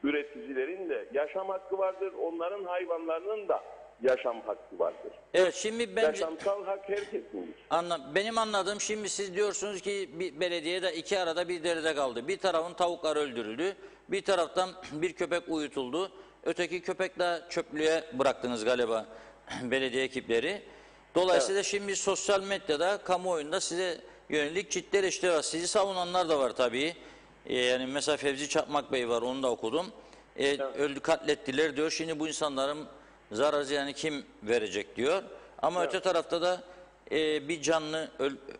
üreticilerin de yaşam hakkı vardır. Onların hayvanlarının da yaşam hakkı vardır. Evet, şimdi bence Yaşamsal hak herkesindir. benim anladığım, şimdi siz diyorsunuz ki bir belediyede iki arada bir derede kaldı. Bir tarafın tavuklar öldürüldü. Bir taraftan bir köpek uyutuldu. Öteki köpek de çöplüğe bıraktınız galiba belediye ekipleri. Dolayısıyla şimdi sosyal medyada, kamuoyunda size yönelik ciddi eleştiri var. Sizi savunanlar da var tabii. Yani mesela Fevzi Çakmak Bey var, onu da okudum. Öldü, katlettiler diyor. Şimdi bu insanların zararı yani kim verecek diyor. Ama öte tarafta da bir canlı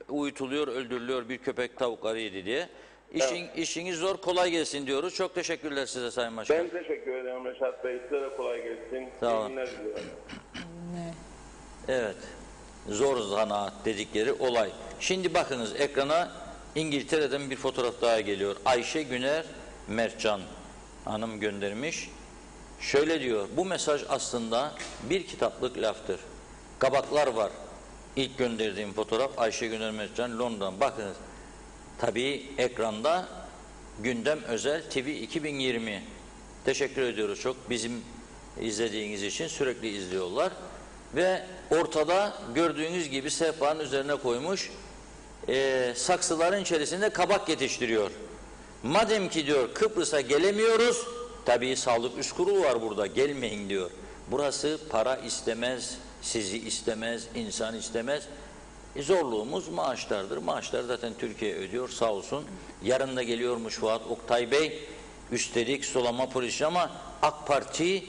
uyutuluyor, öldürülüyor, bir köpek tavukları yedi diye. İşiniz zor, kolay gelsin diyoruz. Çok teşekkürler size Sayın Başkan. Ben teşekkür ederim Reşat Bey. Size de kolay gelsin. Sağ olun. İyi günler diliyorum. Evet. Zor zanaat dedikleri olay. Şimdi bakınız ekrana İngiltere'den bir fotoğraf daha geliyor. Ayşe Güner Mertcan Hanım göndermiş. Şöyle diyor, bu mesaj aslında bir kitaplık laftır. Kabaklar var. İlk gönderdiğim fotoğraf Ayşe Güner Mertcan Londra'dan. Bakınız, tabii ekranda Gündem Özel TV 2020. Teşekkür ediyoruz çok bizim izlediğiniz için, sürekli izliyorlar. Ve ortada gördüğünüz gibi sehpanın üzerine koymuş saksıların içerisinde kabak yetiştiriyor. Madem ki diyor Kıbrıs'a gelemiyoruz, tabii sağlık üst kurulu var burada, gelmeyin diyor. Burası para istemez, sizi istemez, insan istemez. Zorluğumuz maaşlardır. Maaşlar zaten Türkiye ödüyor, sağ olsun. Yarın da geliyormuş Fuat Oktay Bey. Üstelik sulama polisi ama AK Parti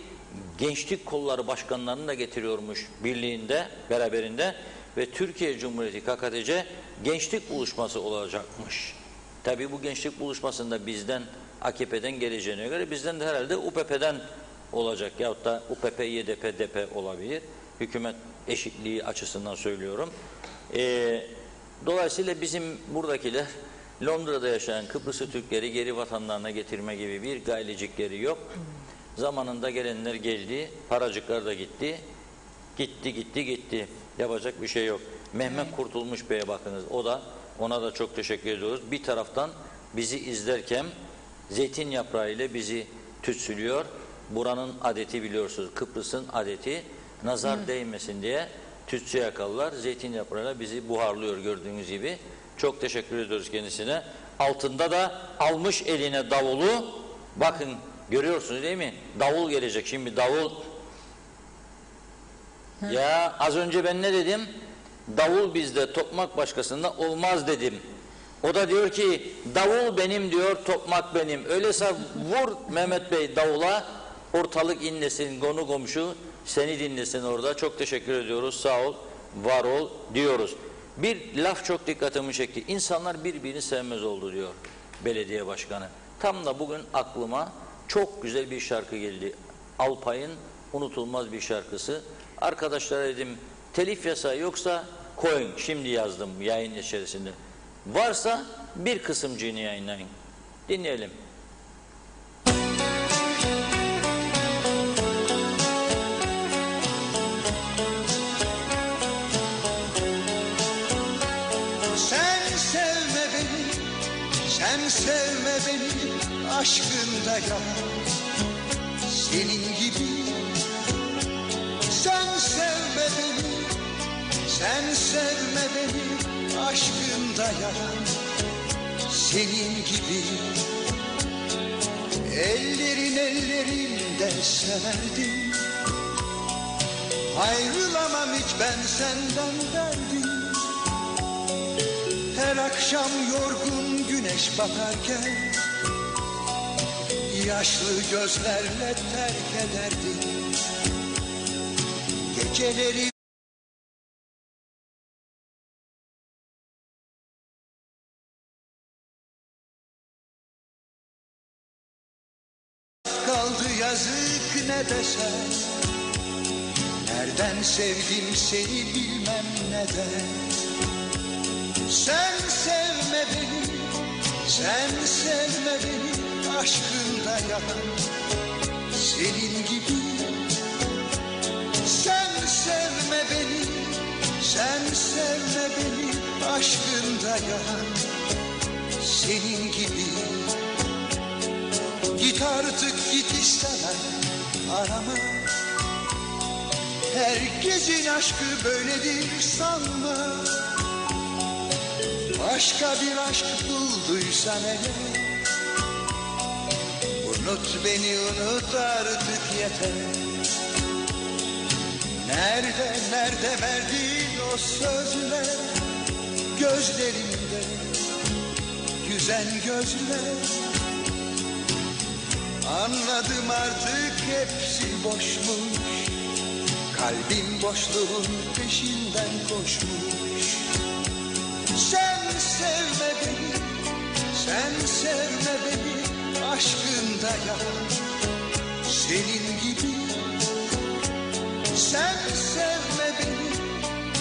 Gençlik Kolları Başkanlarını da getiriyormuş birliğinde, beraberinde ve Türkiye Cumhuriyeti KKTC gençlik buluşması olacakmış. Tabii bu gençlik buluşmasında bizden, AKP'den geleceğine göre bizden de herhalde UPP'den olacak yahut da UPP, YDP, DP olabilir. Hükümet eşitliği açısından söylüyorum. Dolayısıyla bizim buradakiler Londra'da yaşayan Kıbrıslı Türkleri geri vatanlarına getirme gibi bir gaylecikleri yok. Zamanında gelenler geldi, paracıklar da gitti. Gitti. Yapacak bir şey yok. Mehmet Kurtulmuş Bey'e bakınız. Ona da çok teşekkür ediyoruz. Bir taraftan bizi izlerken zeytin yaprağı ile bizi tütsülüyor. Buranın adeti biliyorsunuz. Kıbrıs'ın adeti nazar değmesin diye tütsü yakarlar. Zeytin yaprağıyla bizi buharlıyor gördüğünüz gibi. Çok teşekkür ediyoruz kendisine. Altında da almış eline davulu. Bakın görüyorsunuz değil mi? Davul gelecek şimdi, davul. Ya az önce ben ne dedim? Davul bizde, tokmak başkasında olmaz dedim. O da diyor ki davul benim diyor, tokmak benim. Öyleyse vur Mehmet Bey davula, ortalık inlesin, konu komşu seni dinlesin orada. Çok teşekkür ediyoruz, sağ ol, var ol diyoruz. Bir laf çok dikkatimi çekti. İnsanlar birbirini sevmez oldu diyor belediye başkanı. Tam da bugün aklıma çok güzel bir şarkı geldi. Alpay'ın unutulmaz bir şarkısı. Arkadaşlara dedim telif yasağı yoksa koyun. Şimdi yazdım yayın içerisinde. Varsa bir kısımcığını yayınlayın. Dinleyelim. Sen sevme beni, sen sevme beni, aşkında yalan senin gibi. Sen sevme beni, sen sevme beni, aşkında yalan senin gibi. Ellerin ellerinde severdim, ayrılamam hiç ben senden derdim. Her akşam yorgun güneş batarken yaşlı gözlerle terk ederdim geceleri. desem, nereden sevdim seni bilmem neden. Sen sevme beni, sen sevme beni, aşkında yalan senin gibi. Sen sevme beni, sen sevme beni, aşkında yalan senin gibi. Git artık git, istemem arama. Herkesin aşkı böyledir sanma. Başka bir aşk bulduysan eğer, unut beni, unut artık yeter. Nerede verdiğin o sözler, gözlerimde güzel gözler. Anladım artık hepsi boşmuş, kalbim boşluğun peşinden koşmuş. Sen sevme beni, sen sevme beni, aşkında yalan senin gibi. Sen sevme beni,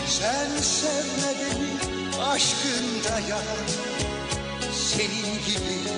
sen sevme beni, aşkında yalan senin gibi.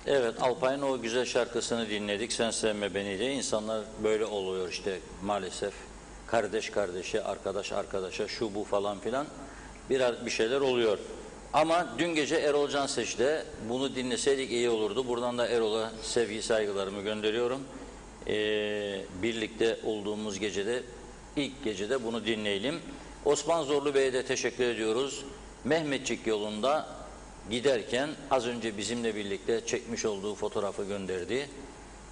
Evet, Alpay'ın o güzel şarkısını dinledik. Sen sevme beni de. İnsanlar böyle oluyor işte maalesef. Kardeş kardeşe, arkadaş arkadaşa, şu bu falan filan bir şeyler oluyor. Ama dün gece Erol Canseç'te bunu dinleseydik iyi olurdu. Buradan da Erol'a sevgi saygılarımı gönderiyorum. Birlikte olduğumuz gecede, ilk gecede bunu dinleyelim. Osman Zorlu Bey'e de teşekkür ediyoruz. Mehmetçik yolunda giderken az önce bizimle birlikte çekmiş olduğu fotoğrafı gönderdi.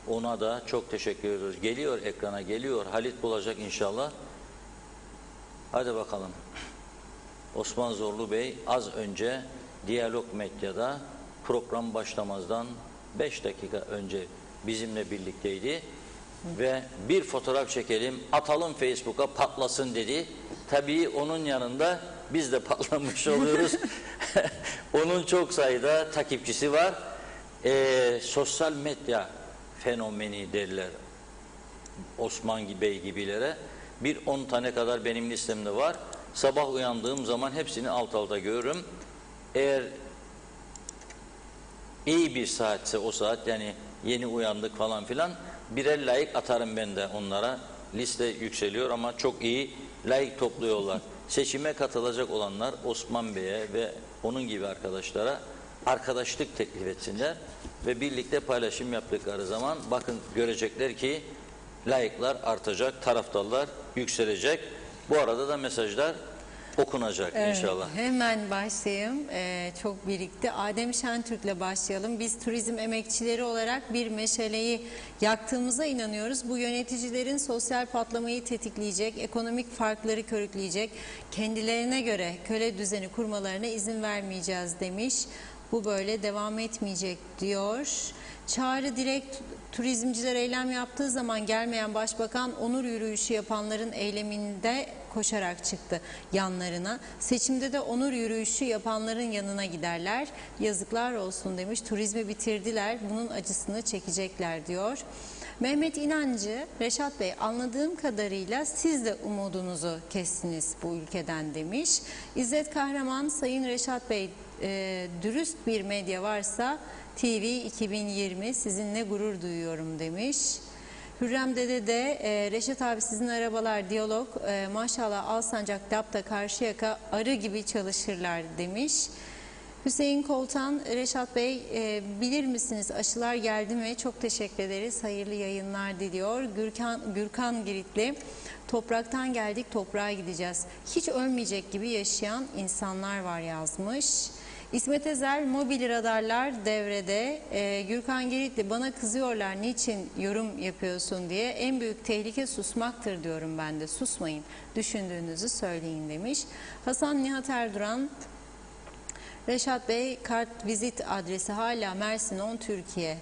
Ona da çok teşekkür ediyoruz. Geliyor, ekrana geliyor. Halit bulacak inşallah. Hadi bakalım. Osman Zorlu Bey az önce Diyalog Medya'da program başlamazdan 5 dakika önce bizimle birlikteydi. Ve bir fotoğraf çekelim, atalım Facebook'a, patlasın dedi. Tabii onun yanında biz de patlamış oluyoruz. Onun çok sayıda takipçisi var. Sosyal medya fenomeni derler Osman Bey gibilere. Bir 10 tane kadar benim listemde var. Sabah uyandığım zaman hepsini alt alta görürüm. Eğer iyi bir saatse o saat, yani yeni uyandık falan filan, birer like atarım ben de onlara. Liste yükseliyor ama çok iyi like topluyorlar. Seçime katılacak olanlar Osman Bey'e ve onun gibi arkadaşlara arkadaşlık teklif etsinler ve birlikte paylaşım yaptıkları zaman bakın görecekler ki like'lar artacak, taraftarlar yükselecek. Bu arada da mesajlar okunacak inşallah. Hemen başlayayım. Çok birikti. Adem Şentürk'le başlayalım. Biz turizm emekçileri olarak bir meşaleyi yaktığımıza inanıyoruz. Bu yöneticilerin sosyal patlamayı tetikleyecek, ekonomik farkları körükleyecek, kendilerine göre köle düzeni kurmalarına izin vermeyeceğiz demiş. Bu böyle devam etmeyecek diyor. Çağrı direkt turizmciler eylem yaptığı zaman gelmeyen başbakan onur yürüyüşü yapanların eyleminde koşarak çıktı yanlarına. Seçimde de onur yürüyüşü yapanların yanına giderler. Yazıklar olsun demiş. Turizmi bitirdiler. Bunun acısını çekecekler diyor. Mehmet İnancı, Reşat Bey anladığım kadarıyla siz de umudunuzu kestiniz bu ülkeden demiş. İzzet Kahraman, Sayın Reşat Bey dürüst bir medya varsa TV 2020 sizinle gurur duyuyorum demiş. Hürrem Dede de Reşat abi sizin arabalar Diyalog maşallah Alsancak, Dapta, Karşıyaka arı gibi çalışırlar demiş. Hüseyin Koltan, Reşat Bey bilir misiniz aşılar geldi mi? Çok teşekkür ederiz. Hayırlı yayınlar diliyor. Gürkan Giritli, topraktan geldik toprağa gideceğiz. Hiç ölmeyecek gibi yaşayan insanlar var yazmış. İsmet Ezer, mobil radarlar devrede. Gürkan Giritli, bana kızıyorlar niçin yorum yapıyorsun diye. En büyük tehlike susmaktır diyorum ben de. Susmayın, düşündüğünüzü söyleyin demiş. Hasan Nihat Erduran, Reşat Bey, kart vizit adresi hala Mersin 10 Türkiye.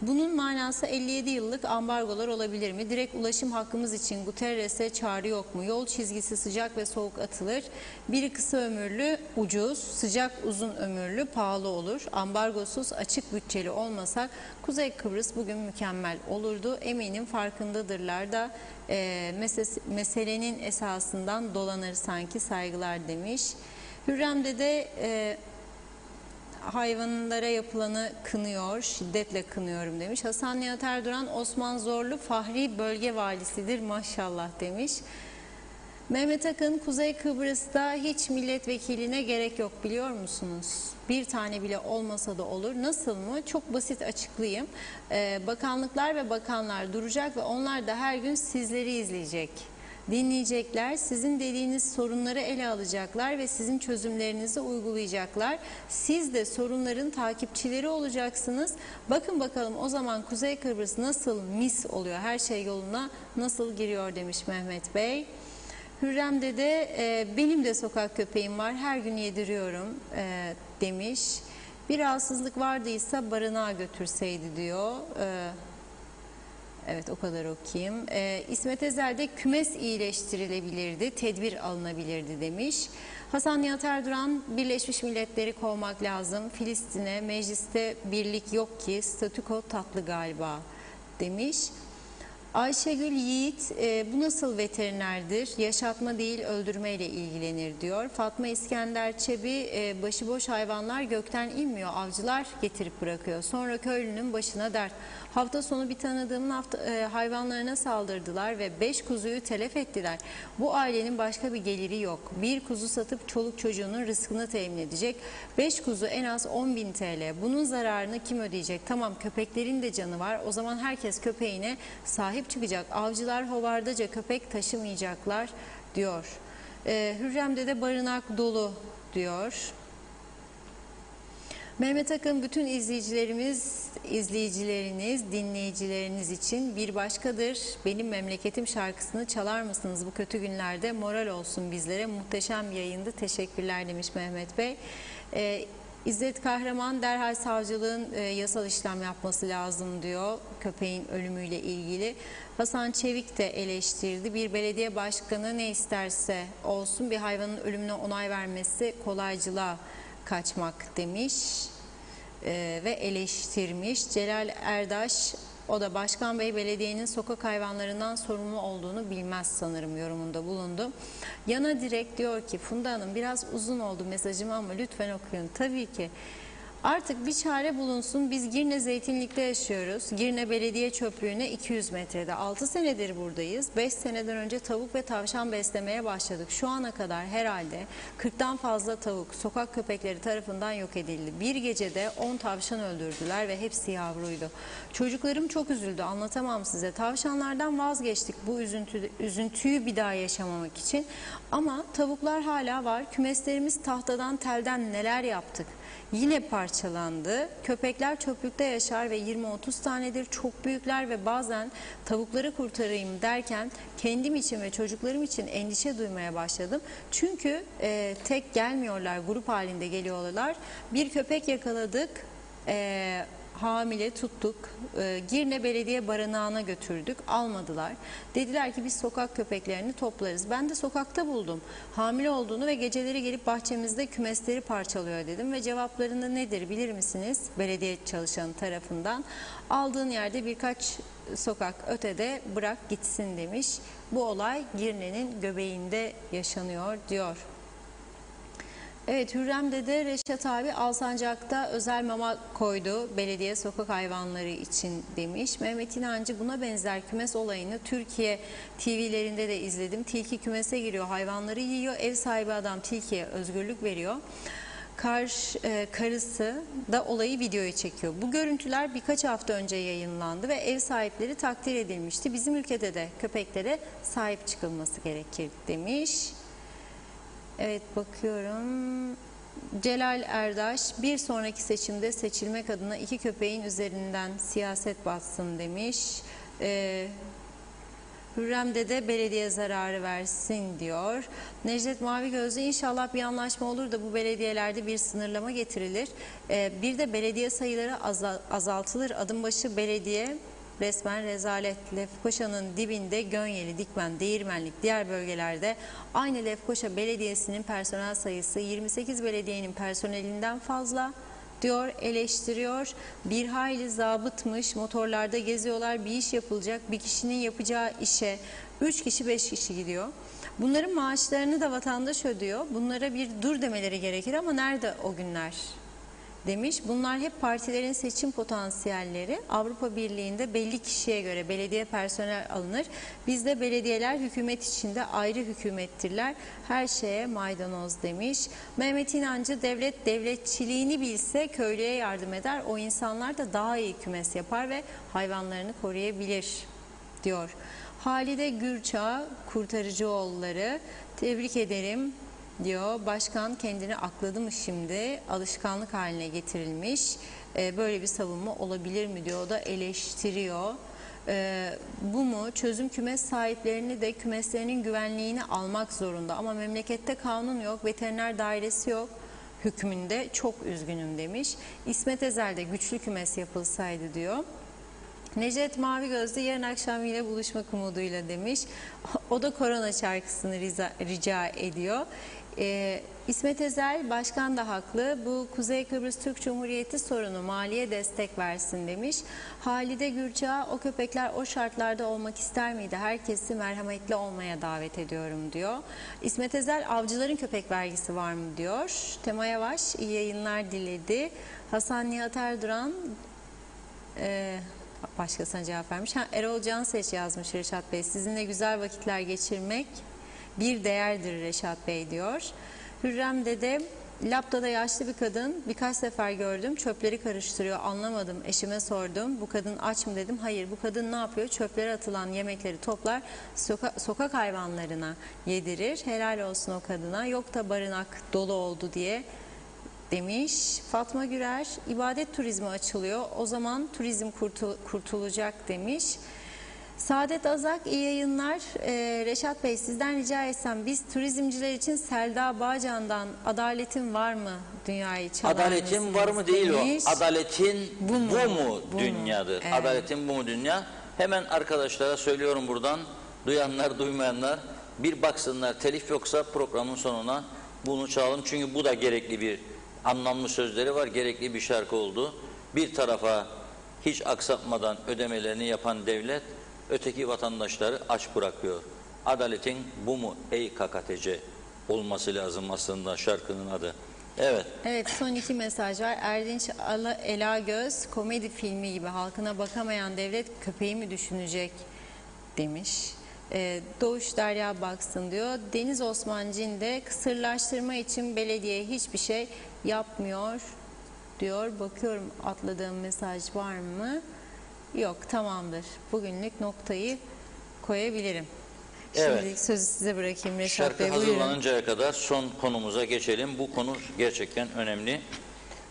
Bunun manası 57 yıllık ambargolar olabilir mi? Direkt ulaşım hakkımız için Guterres'e çağrı yok mu? Yol çizgisi sıcak ve soğuk atılır. Biri kısa ömürlü ucuz, sıcak uzun ömürlü pahalı olur. Ambargosuz açık bütçeli olmasak Kuzey Kıbrıs bugün mükemmel olurdu. Eminim farkındadırlar da meselenin esasından dolanır sanki, saygılar demiş. Hürrem de hayvanlara yapılanı kınıyor, şiddetle kınıyorum demiş. Hasan Nihat Erduran, Osman Zorlu Fahri bölge valisidir maşallah demiş. Mehmet Akın, Kuzey Kıbrıs'ta hiç milletvekiline gerek yok biliyor musunuz? Bir tane bile olmasa da olur. Nasıl mı? Çok basit açıklayayım. Bakanlıklar ve bakanlar duracak ve onlar da her gün sizleri izleyecek. Dinleyecekler, sizin dediğiniz sorunları ele alacaklar ve sizin çözümlerinizi uygulayacaklar. Siz de sorunların takipçileri olacaksınız. Bakın bakalım o zaman Kuzey Kıbrıs nasıl mis oluyor, her şey yoluna nasıl giriyor demiş Mehmet Bey. Hürrem de benim de sokak köpeğim var, her gün yediriyorum demiş. Bir rahatsızlık vardıysa barınağa götürseydi diyor. Evet, o kadar okuyayım. İsmet Ezer'de kümes iyileştirilebilirdi, tedbir alınabilirdi demiş. Hasan Nihat Erduran, Birleşmiş Milletleri kovmak lazım. Filistin'e mecliste birlik yok ki, statüko tatlı galiba demiş. Ayşegül Yiğit, bu nasıl veterinerdir? Yaşatma değil öldürmeyle ilgilenir diyor. Fatma İskender Çebi, başıboş hayvanlar gökten inmiyor. Avcılar getirip bırakıyor. Sonra köylünün başına dert. Hafta sonu bir tanıdığımın hayvanlarına saldırdılar ve 5 kuzuyu telef ettiler. Bu ailenin başka bir geliri yok. Bir kuzu satıp çoluk çocuğunun rızkını temin edecek. 5 kuzu en az 10.000 TL. Bunun zararını kim ödeyecek? Tamam, köpeklerin de canı var. O zaman herkes köpeğine sahip çıkacak. Avcılar hovardaca köpek taşımayacaklar diyor. Hürrem'de de barınak dolu diyor. Mehmet Akın, bütün izleyicileriniz, dinleyicileriniz için bir başkadır. Benim memleketim şarkısını çalar mısınız bu kötü günlerde? Moral olsun bizlere. Muhteşem yayındı. Teşekkürler demiş Mehmet Bey. İzzet Kahraman, derhal savcılığın yasal işlem yapması lazım diyor köpeğin ölümüyle ilgili. Hasan Çevik de eleştirdi. Bir belediye başkanı ne isterse olsun bir hayvanın ölümüne onay vermesi kolaycılığa kaçmak demiş ve eleştirmiş. Celal Erdaş, o da Başkan Bey belediyenin sokak hayvanlarından sorumlu olduğunu bilmez sanırım yorumunda bulundu. Yana Direkt diyor ki, Funda Hanım biraz uzun oldu mesajım ama lütfen okuyun. Tabii ki. Artık bir çare bulunsun. Biz Girne Zeytinlik'te yaşıyoruz. Girne Belediye Çöplüğü'ne 200 metrede. 6 senedir buradayız. 5 seneden önce tavuk ve tavşan beslemeye başladık. Şu ana kadar herhalde 40'tan fazla tavuk sokak köpekleri tarafından yok edildi. Bir gecede 10 tavşan öldürdüler ve hepsi yavruydu. Çocuklarım çok üzüldü, anlatamam size. Tavşanlardan vazgeçtik bu üzüntüyü bir daha yaşamamak için. Ama tavuklar hala var. Kümeslerimiz tahtadan, telden neler yaptık. Yine parçalandı. Köpekler çöplükte yaşar ve 20-30 tanedir. Çok büyükler ve bazen tavukları kurtarayım derken kendim için ve çocuklarım için endişe duymaya başladım. Çünkü tek gelmiyorlar, grup halinde geliyorlar. Bir köpek yakaladık. Hamile tuttuk. Girne Belediye Barınağı'na götürdük. Almadılar. Dediler ki biz sokak köpeklerini toplarız. Ben de sokakta buldum. Hamile olduğunu ve geceleri gelip bahçemizde kümesleri parçalıyor dedim. Ve cevaplarında nedir bilir misiniz? Belediye çalışanı tarafından. Aldığın yerde birkaç sokak ötede bırak gitsin demiş. Bu olay Girne'nin göbeğinde yaşanıyor diyor. Evet, Hürrem'de de Reşat abi Alsancak'ta özel mama koydu belediye sokak hayvanları için demiş. Mehmet İnancı, buna benzer kümes olayını Türkiye TV'lerinde de izledim. Tilki kümese giriyor, hayvanları yiyor, ev sahibi adam tilkiye özgürlük veriyor. Karısı da olayı videoya çekiyor. Bu görüntüler birkaç hafta önce yayınlandı ve ev sahipleri takdir edilmişti. Bizim ülkede de köpeklere sahip çıkılması gerekir demiş. Evet, bakıyorum. Celal Erdaş, bir sonraki seçimde seçilmek adına iki köpeğin üzerinden siyaset batsın demiş. Hürrem Dede belediye zararı versin diyor. Necdet Mavigözlü, inşallah bir anlaşma olur da bu belediyelerde bir sınırlama getirilir. Bir de belediye sayıları azaltılır. Adım başı belediye resmen rezalet. Lefkoşa'nın dibinde Gönyeli, Dikmen, Değirmenlik, diğer bölgelerde aynı Lefkoşa Belediyesi'nin personel sayısı 28 belediyenin personelinden fazla diyor, eleştiriyor. Bir hayli zabıtmış, motorlarda geziyorlar, bir iş yapılacak, bir kişinin yapacağı işe 3 kişi 5 kişi gidiyor. Bunların maaşlarını da vatandaş ödüyor. Bunlara bir dur demeleri gerekir ama nerede o günler demiş. Bunlar hep partilerin seçim potansiyelleri. Avrupa Birliği'nde belli kişiye göre belediye personel alınır. Bizde belediyeler hükümet içinde ayrı hükümettirler. Her şeye maydanoz demiş. Mehmet İnancı, devlet devletçiliğini bilse köylüye yardım eder. O insanlar da daha iyi kümes yapar ve hayvanlarını koruyabilir diyor. Halide Gürçağ, Kurtarıcıoğulları, tebrik ederim diyor. Başkan kendini akladı mı şimdi? Alışkanlık haline getirilmiş. Böyle bir savunma olabilir mi diyor. O da eleştiriyor. Bu mu? Çözüm kümes sahiplerini de kümeslerinin güvenliğini almak zorunda. Ama memlekette kanun yok, veteriner dairesi yok hükmünde. Çok üzgünüm demiş. İsmet Ezel'de güçlü kümes yapılsaydı diyor. Necdet Mavigözlü, yarın akşam yine buluşmak umuduyla demiş. O da korona şarkısını rica ediyor. İsmet Ezel, başkan da haklı. Bu Kuzey Kıbrıs Türk Cumhuriyeti sorunu, maliye destek versin demiş. Halide Gürçağ, o köpekler o şartlarda olmak ister miydi? Herkesi merhametli olmaya davet ediyorum diyor. İsmet Ezel, avcıların köpek vergisi var mı diyor. Tema Yavaş iyi yayınlar diledi. Hasan Nihat Erduran başkasına cevap vermiş. Erol Canseç yazmış Reşat Bey. Sizinle güzel vakitler geçirmek bir değerdir Reşat Bey diyor. Hürrem Dede, Lapta'da yaşlı bir kadın, birkaç sefer gördüm, çöpleri karıştırıyor, anlamadım, eşime sordum, bu kadın aç mı dedim, hayır, bu kadın ne yapıyor, çöplere atılan yemekleri toplar, sokak hayvanlarına yedirir, helal olsun o kadına, yok da barınak dolu oldu diye demiş. Fatma Gürer, ibadet turizmi açılıyor, o zaman turizm kurtulacak demiş. Saadet Azak, iyi yayınlar. Reşat Bey, sizden rica etsem, biz turizmciler için Selda Bağcan'dan adaletin var mı dünyayı çalar Adaletin var mı değil demiş. o. Adaletin bu mu Bu dünyadır. mu? Evet. Adaletin bu mu dünya? Hemen arkadaşlara söylüyorum buradan. Duyanlar duymayanlar bir baksınlar. Telif yoksa programın sonuna bunu çalalım. Çünkü bu da gerekli bir anlamlı sözleri var. Gerekli bir şarkı oldu. Bir tarafa hiç aksatmadan ödemelerini yapan devlet öteki vatandaşları aç bırakıyor. Adaletin bu mu ey KKTC olması lazım aslında şarkının adı. Evet. Evet, son iki mesaj var. Erdinç Elagöz, komedi filmi gibi halkına bakamayan devlet köpeği mi düşünecek demiş. Doğuş Derya baksın diyor. Deniz Osman Cin de kısırlaştırma için belediye hiçbir şey yapmıyor diyor. Bakıyorum atladığım mesaj var mı? Yok, tamamdır. Bugünlük noktayı koyabilirim. Evet. Şimdilik sözü size bırakayım Reşat Şarkı Bey. Buyurun. hazırlanıncaya kadar son konumuza geçelim. Bu konu gerçekten önemli.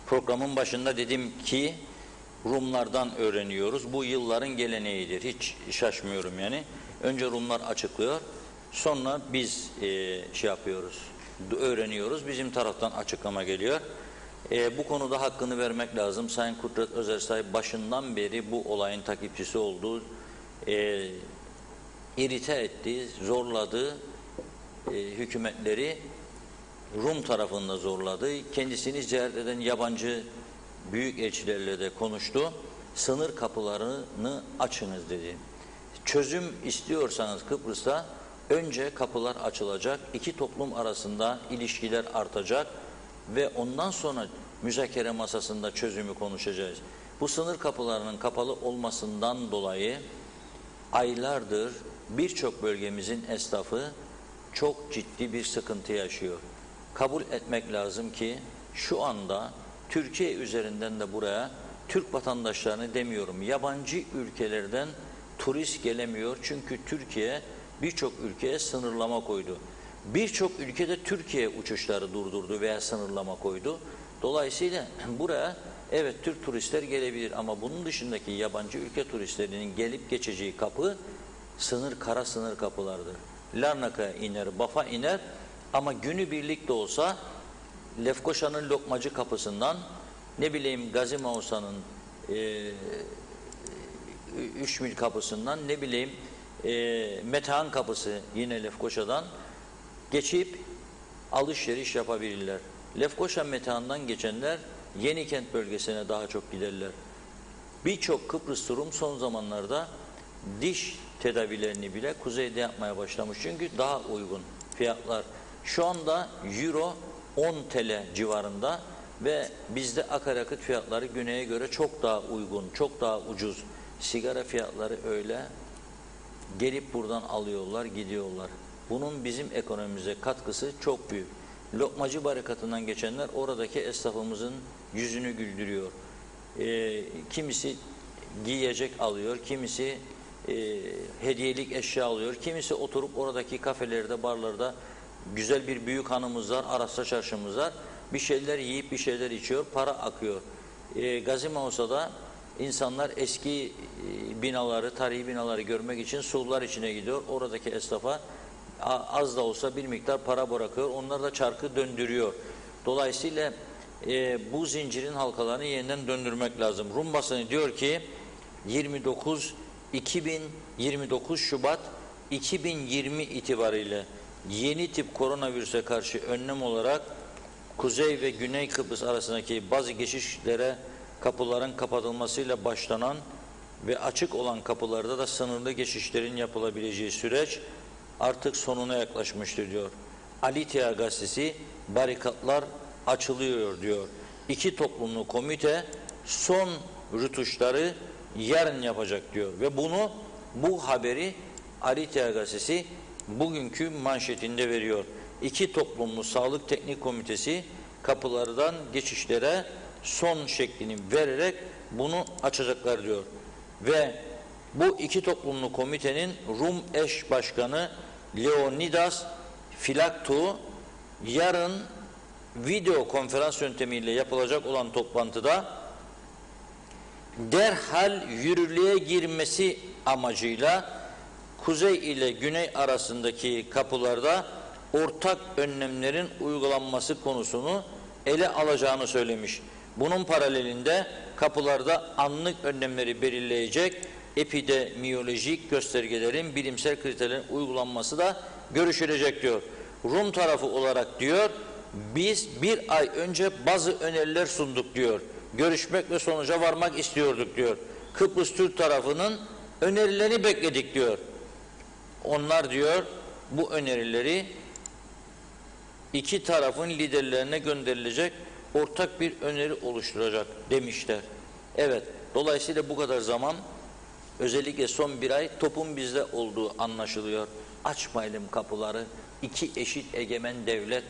Programın başında dedim ki Rumlardan öğreniyoruz. Bu yılların geleneğidir. Hiç şaşmıyorum yani. Önce Rumlar açıklıyor. Sonra biz şey yapıyoruz. Öğreniyoruz. Bizim taraftan açıklama geliyor. Bu konuda hakkını vermek lazım. Sayın Kudret Özersay başından beri bu olayın takipçisi olduğu, irite etti, zorladı, hükümetleri Rum tarafında zorladı. Kendisini ziyaret eden yabancı büyük elçilerle de konuştu. Sınır kapılarını açınız dedi. Çözüm istiyorsanız Kıbrıs'ta önce kapılar açılacak, iki toplum arasında ilişkiler artacak ve ondan sonra müzakere masasında çözümü konuşacağız. Bu sınır kapılarının kapalı olmasından dolayı aylardır birçok bölgemizin esnafı çok ciddi bir sıkıntı yaşıyor. Kabul etmek lazım ki şu anda Türkiye üzerinden de buraya Türk vatandaşlarını demiyorum, yabancı ülkelerden turist gelemiyor. Çünkü Türkiye birçok ülkeye sınırlama koydu. Birçok ülkede Türkiye uçuşları durdurdu veya sınırlama koydu. Dolayısıyla buraya evet Türk turistler gelebilir ama bunun dışındaki yabancı ülke turistlerinin gelip geçeceği kapı kara sınır kapılardır. Larnaka'ya iner, Baf'a iner ama günübirlik de olsa Lefkoşa'nın Lokmacı kapısından, ne bileyim Gazi Mausa'nın 3 mil kapısından, ne bileyim Metehan kapısı yine Lefkoşa'dan geçip alışveriş yapabilirler. Lefkoşa Metehan'dan geçenler Yenikent bölgesine daha çok giderler. Birçok Kıbrıs Rum son zamanlarda diş tedavilerini bile kuzeyde yapmaya başlamış. Çünkü daha uygun fiyatlar. Şu anda euro 10 TL civarında ve bizde akaryakıt fiyatları güneye göre çok daha uygun, çok daha ucuz. Sigara fiyatları öyle. Gelip buradan alıyorlar, gidiyorlar. Bunun bizim ekonomimize katkısı çok büyük. Lokmacı barikatından geçenler oradaki esnafımızın yüzünü güldürüyor. Kimisi giyecek alıyor, kimisi hediyelik eşya alıyor, kimisi oturup oradaki kafelerde, barlarda güzel bir büyük hanımız var, Aras'ta çarşımız var. Bir şeyler yiyip bir şeyler içiyor, para akıyor. Gazi Mausa'da insanlar eski binaları, tarihi binaları görmek için surlar içine gidiyor. Oradaki esnafa az da olsa bir miktar para bırakıyor. Onlar da çarkı döndürüyor. Dolayısıyla bu zincirin halkalarını yeniden döndürmek lazım. Rum basını diyor ki 29 Şubat 2020 itibariyle yeni tip koronavirüse karşı önlem olarak Kuzey ve Güney Kıbrıs arasındaki bazı geçişlere kapıların kapatılmasıyla başlanan ve açık olan kapılarda da sınırlı geçişlerin yapılabileceği süreç artık sonuna yaklaşmıştır diyor. Alitea gazetesi barikatlar açılıyor diyor. İki toplumlu komite son rütuşları yarın yapacak diyor ve bu haberi Alitea gazetesi bugünkü manşetinde veriyor. İki toplumlu sağlık teknik komitesi kapılardan geçişlere son şeklini vererek bunu açacaklar diyor. Ve bu iki toplumlu komitenin Rum eş başkanı Leonidas Filaktou yarın video konferans yöntemiyle yapılacak olan toplantıda derhal yürürlüğe girmesi amacıyla kuzey ile güney arasındaki kapılarda ortak önlemlerin uygulanması konusunu ele alacağını söylemiş. Bunun paralelinde kapılarda anlık önlemleri belirleyecek epidemiyolojik göstergelerin, bilimsel kriterlerin uygulanması da görüşülecek diyor. Rum tarafı olarak diyor, biz bir ay önce bazı öneriler sunduk diyor. Görüşmek ve sonuca varmak istiyorduk diyor. Kıbrıs Türk tarafının önerilerini bekledik diyor. Onlar diyor bu önerileri iki tarafın liderlerine gönderilecek ortak bir öneri oluşturacak demişler. Evet, dolayısıyla bu kadar zaman özellikle son bir ay topun bizde olduğu anlaşılıyor. Açmayalım kapıları, iki eşit egemen devlet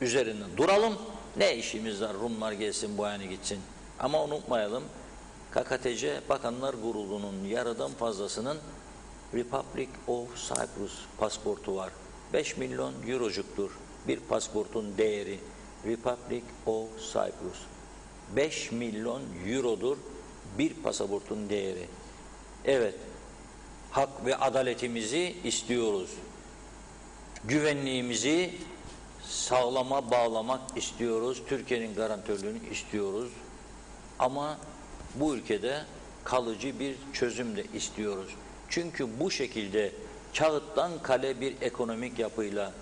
üzerine duralım. Ne işimiz var, Rumlar gelsin bu yana gitsin. Ama unutmayalım, KKTC Bakanlar Kurulu'nun yarıdan fazlasının Republic of Cyprus pasportu var. 5 milyon eurocuktur bir pasportun değeri. Republic of Cyprus. 5 milyon eurodur bir pasaportun değeri. Evet, hak ve adaletimizi istiyoruz. Güvenliğimizi sağlama bağlamak istiyoruz. Türkiye'nin garantörlüğünü istiyoruz. Ama bu ülkede kalıcı bir çözüm de istiyoruz. Çünkü bu şekilde kağıttan kale bir ekonomik yapıyla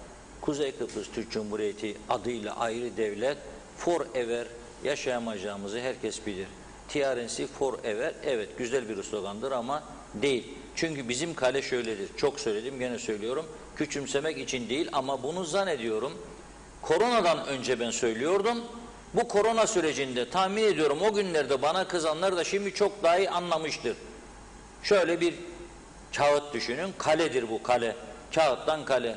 Kuzey Kıbrıs Türk Cumhuriyeti adıyla ayrı devlet forever yaşayamayacağımızı herkes bilir. TRNC forever, evet güzel bir slogandır ama değil. Çünkü bizim kale şöyledir. Çok söyledim, gene söylüyorum. Küçümsemek için değil ama bunu zannediyorum. Koronadan önce ben söylüyordum. Bu korona sürecinde tahmin ediyorum o günlerde bana kızanlar da şimdi çok daha iyi anlamıştır. Şöyle bir kağıt düşünün. Kaledir bu, kale. Kağıttan kale.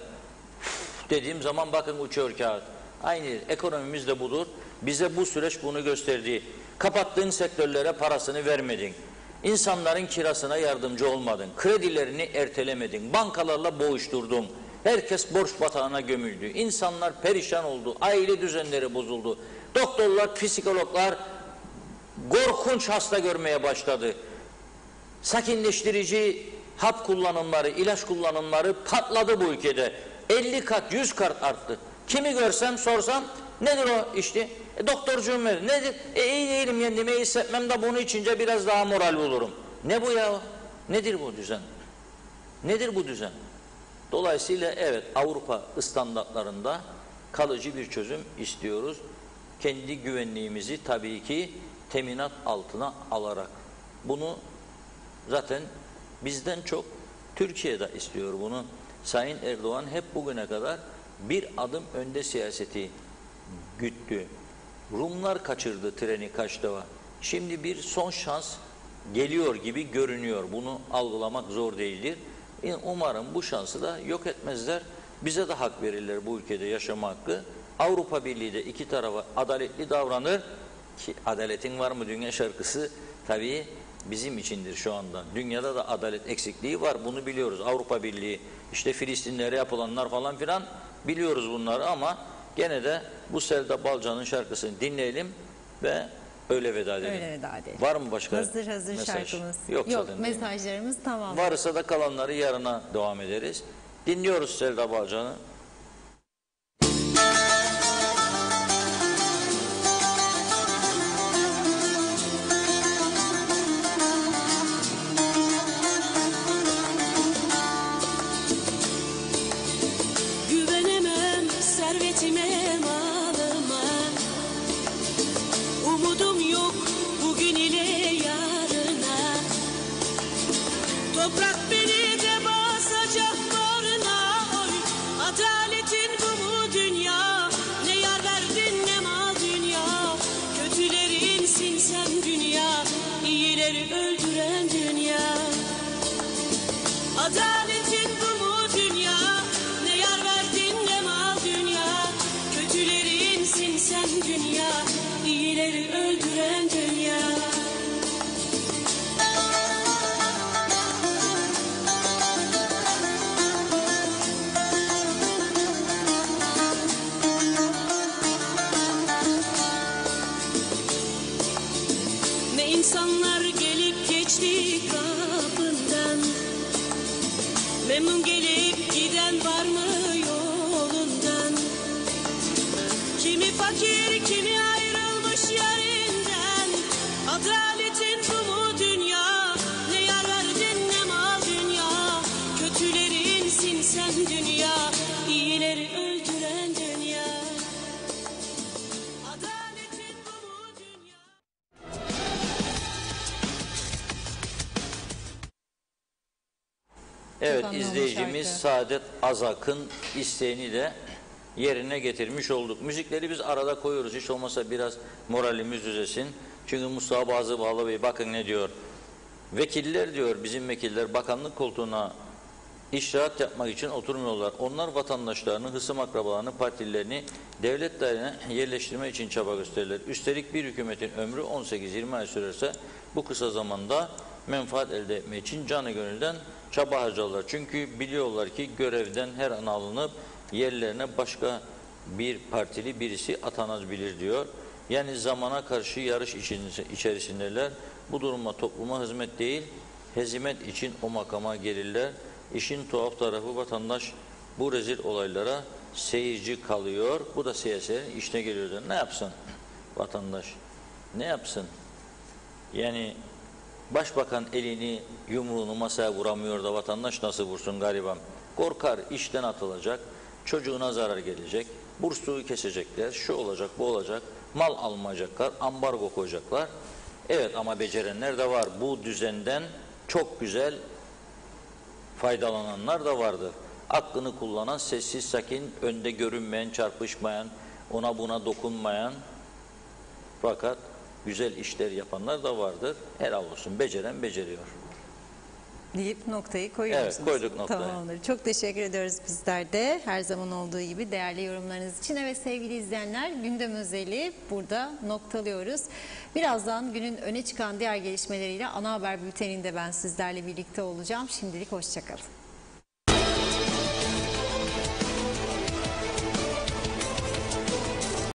Dediğim zaman bakın uçuyor kağıt. Aynı ekonomimiz de budur. Bize bu süreç bunu gösterdi. Kapattığın sektörlere parasını vermedin. İnsanların kirasına yardımcı olmadın. Kredilerini ertelemedin. Bankalarla boğuşturdun. Herkes borç batağına gömüldü. İnsanlar perişan oldu. Aile düzenleri bozuldu. Doktorlar, psikologlar korkunç hasta görmeye başladı. Sakinleştirici hap kullanımları, ilaç kullanımları patladı bu ülkede. 50 kat, 100 kat arttı. Kimi görsem, sorsam, nedir o işte? Doktorcuğum verir. Nedir? İyi değilim, kendimi iyi hissetmem de bunu içince biraz daha moral bulurum. Ne bu ya? Nedir bu düzen? Nedir bu düzen? Dolayısıyla evet, Avrupa standartlarında kalıcı bir çözüm istiyoruz. Kendi güvenliğimizi tabii ki teminat altına alarak. Bunu zaten bizden çok Türkiye'de istiyor bunu. Sayın Erdoğan hep bugüne kadar bir adım önde siyaseti güttü. Rumlar kaçırdı treni kaç defa. Şimdi bir son şans geliyor gibi görünüyor. Bunu algılamak zor değildir. Umarım bu şansı da yok etmezler. Bize de hak verirler bu ülkede yaşama hakkı. Avrupa Birliği de iki tarafa adaletli davranır ki adaletin var mı dünya şarkısı tabii bizim içindir şu anda. Dünyada da adalet eksikliği var, bunu biliyoruz. Avrupa Birliği, işte Filistinlere yapılanlar falan filan biliyoruz bunları ama gene de bu Selda Balcan'ın şarkısını dinleyelim ve öyle veda edelim. Öyle veda edelim. Var mı başka hazır mesaj? şarkımız. Yok mesajlarımız tamam. Varsa da kalanları yarına devam ederiz. Dinliyoruz Selda Balcan'ı. Güvenemem servetime, malıma. Umudum yok bugün ile yarına. Toprak beni de basacak bağrına, oy. Adaletin bu mu dünya? Ne yar verdin ne mal dünya. Kötüleri insin sen dünya, iyileri öldüren dünya. Adaletin bu mu dünya? Ne yar verdin ne mal dünya. Kötüleri insin sen dünya, iyileri öldüren dünya. Ne insanlar gelip geçti kapından. Memnun gelip giden var mı yolundan? Kimi fakir, kimi ayrılmış yerinden. Adaletin bu mu dünya? Ne yar verdin ne mal dünya. Kötüleri insin sen dünya, iyileri öldüren dünya. Adaletin bu mu dünya? Evet, anlamlı izleyicimiz şarkı. Saadet Azak'ın isteğini de yerine getirmiş olduk. Müzikleri biz arada koyuyoruz. Hiç olmazsa biraz moralimiz düzesin. Çünkü Mustafa Bazı Bağlı Bey bakın ne diyor. Vekiller diyor, bizim vekiller bakanlık koltuğuna işrahat yapmak için oturmuyorlar. Onlar vatandaşlarını, hısım akrabalarını, partililerini devlet dairelerine yerleştirme için çaba gösterirler. Üstelik bir hükümetin ömrü 18-20 ay sürerse bu kısa zamanda menfaat elde etmek için canı gönülden çaba harcarlar. Çünkü biliyorlar ki görevden her an alınıp yerlerine başka bir partili birisi atanabilir diyor. Yani zamana karşı yarış içerisindeler. Bu durumda topluma hizmet değil, hezimet için o makama gelirler. İşin tuhaf tarafı vatandaş bu rezil olaylara seyirci kalıyor. Bu da siyasetin işine geliyor. Ne yapsın vatandaş? Ne yapsın? Yani başbakan elini yumruğunu masaya vuramıyor da vatandaş nasıl vursun gariban? Korkar, işten atılacak, çocuğuna zarar gelecek, bursluğu kesecekler, şu olacak, bu olacak, mal almayacaklar, ambargo koyacaklar. Evet ama becerenler de var. Bu düzenden çok güzel faydalananlar da vardır. Aklını kullanan, sessiz sakin, önde görünmeyen, çarpışmayan, ona buna dokunmayan fakat güzel işler yapanlar da vardır. Helal olsun. Beceren beceriyor. Deyip noktayı koyuyorsunuz. Evet, koyduk noktayı. Tamamdır. Çok teşekkür ediyoruz bizler de her zaman olduğu gibi değerli yorumlarınız için. Evet sevgili izleyenler, gündem özeli burada noktalıyoruz. Birazdan günün öne çıkan diğer gelişmeleriyle ana haber bülteninde ben sizlerle birlikte olacağım. Şimdilik hoşça kalın.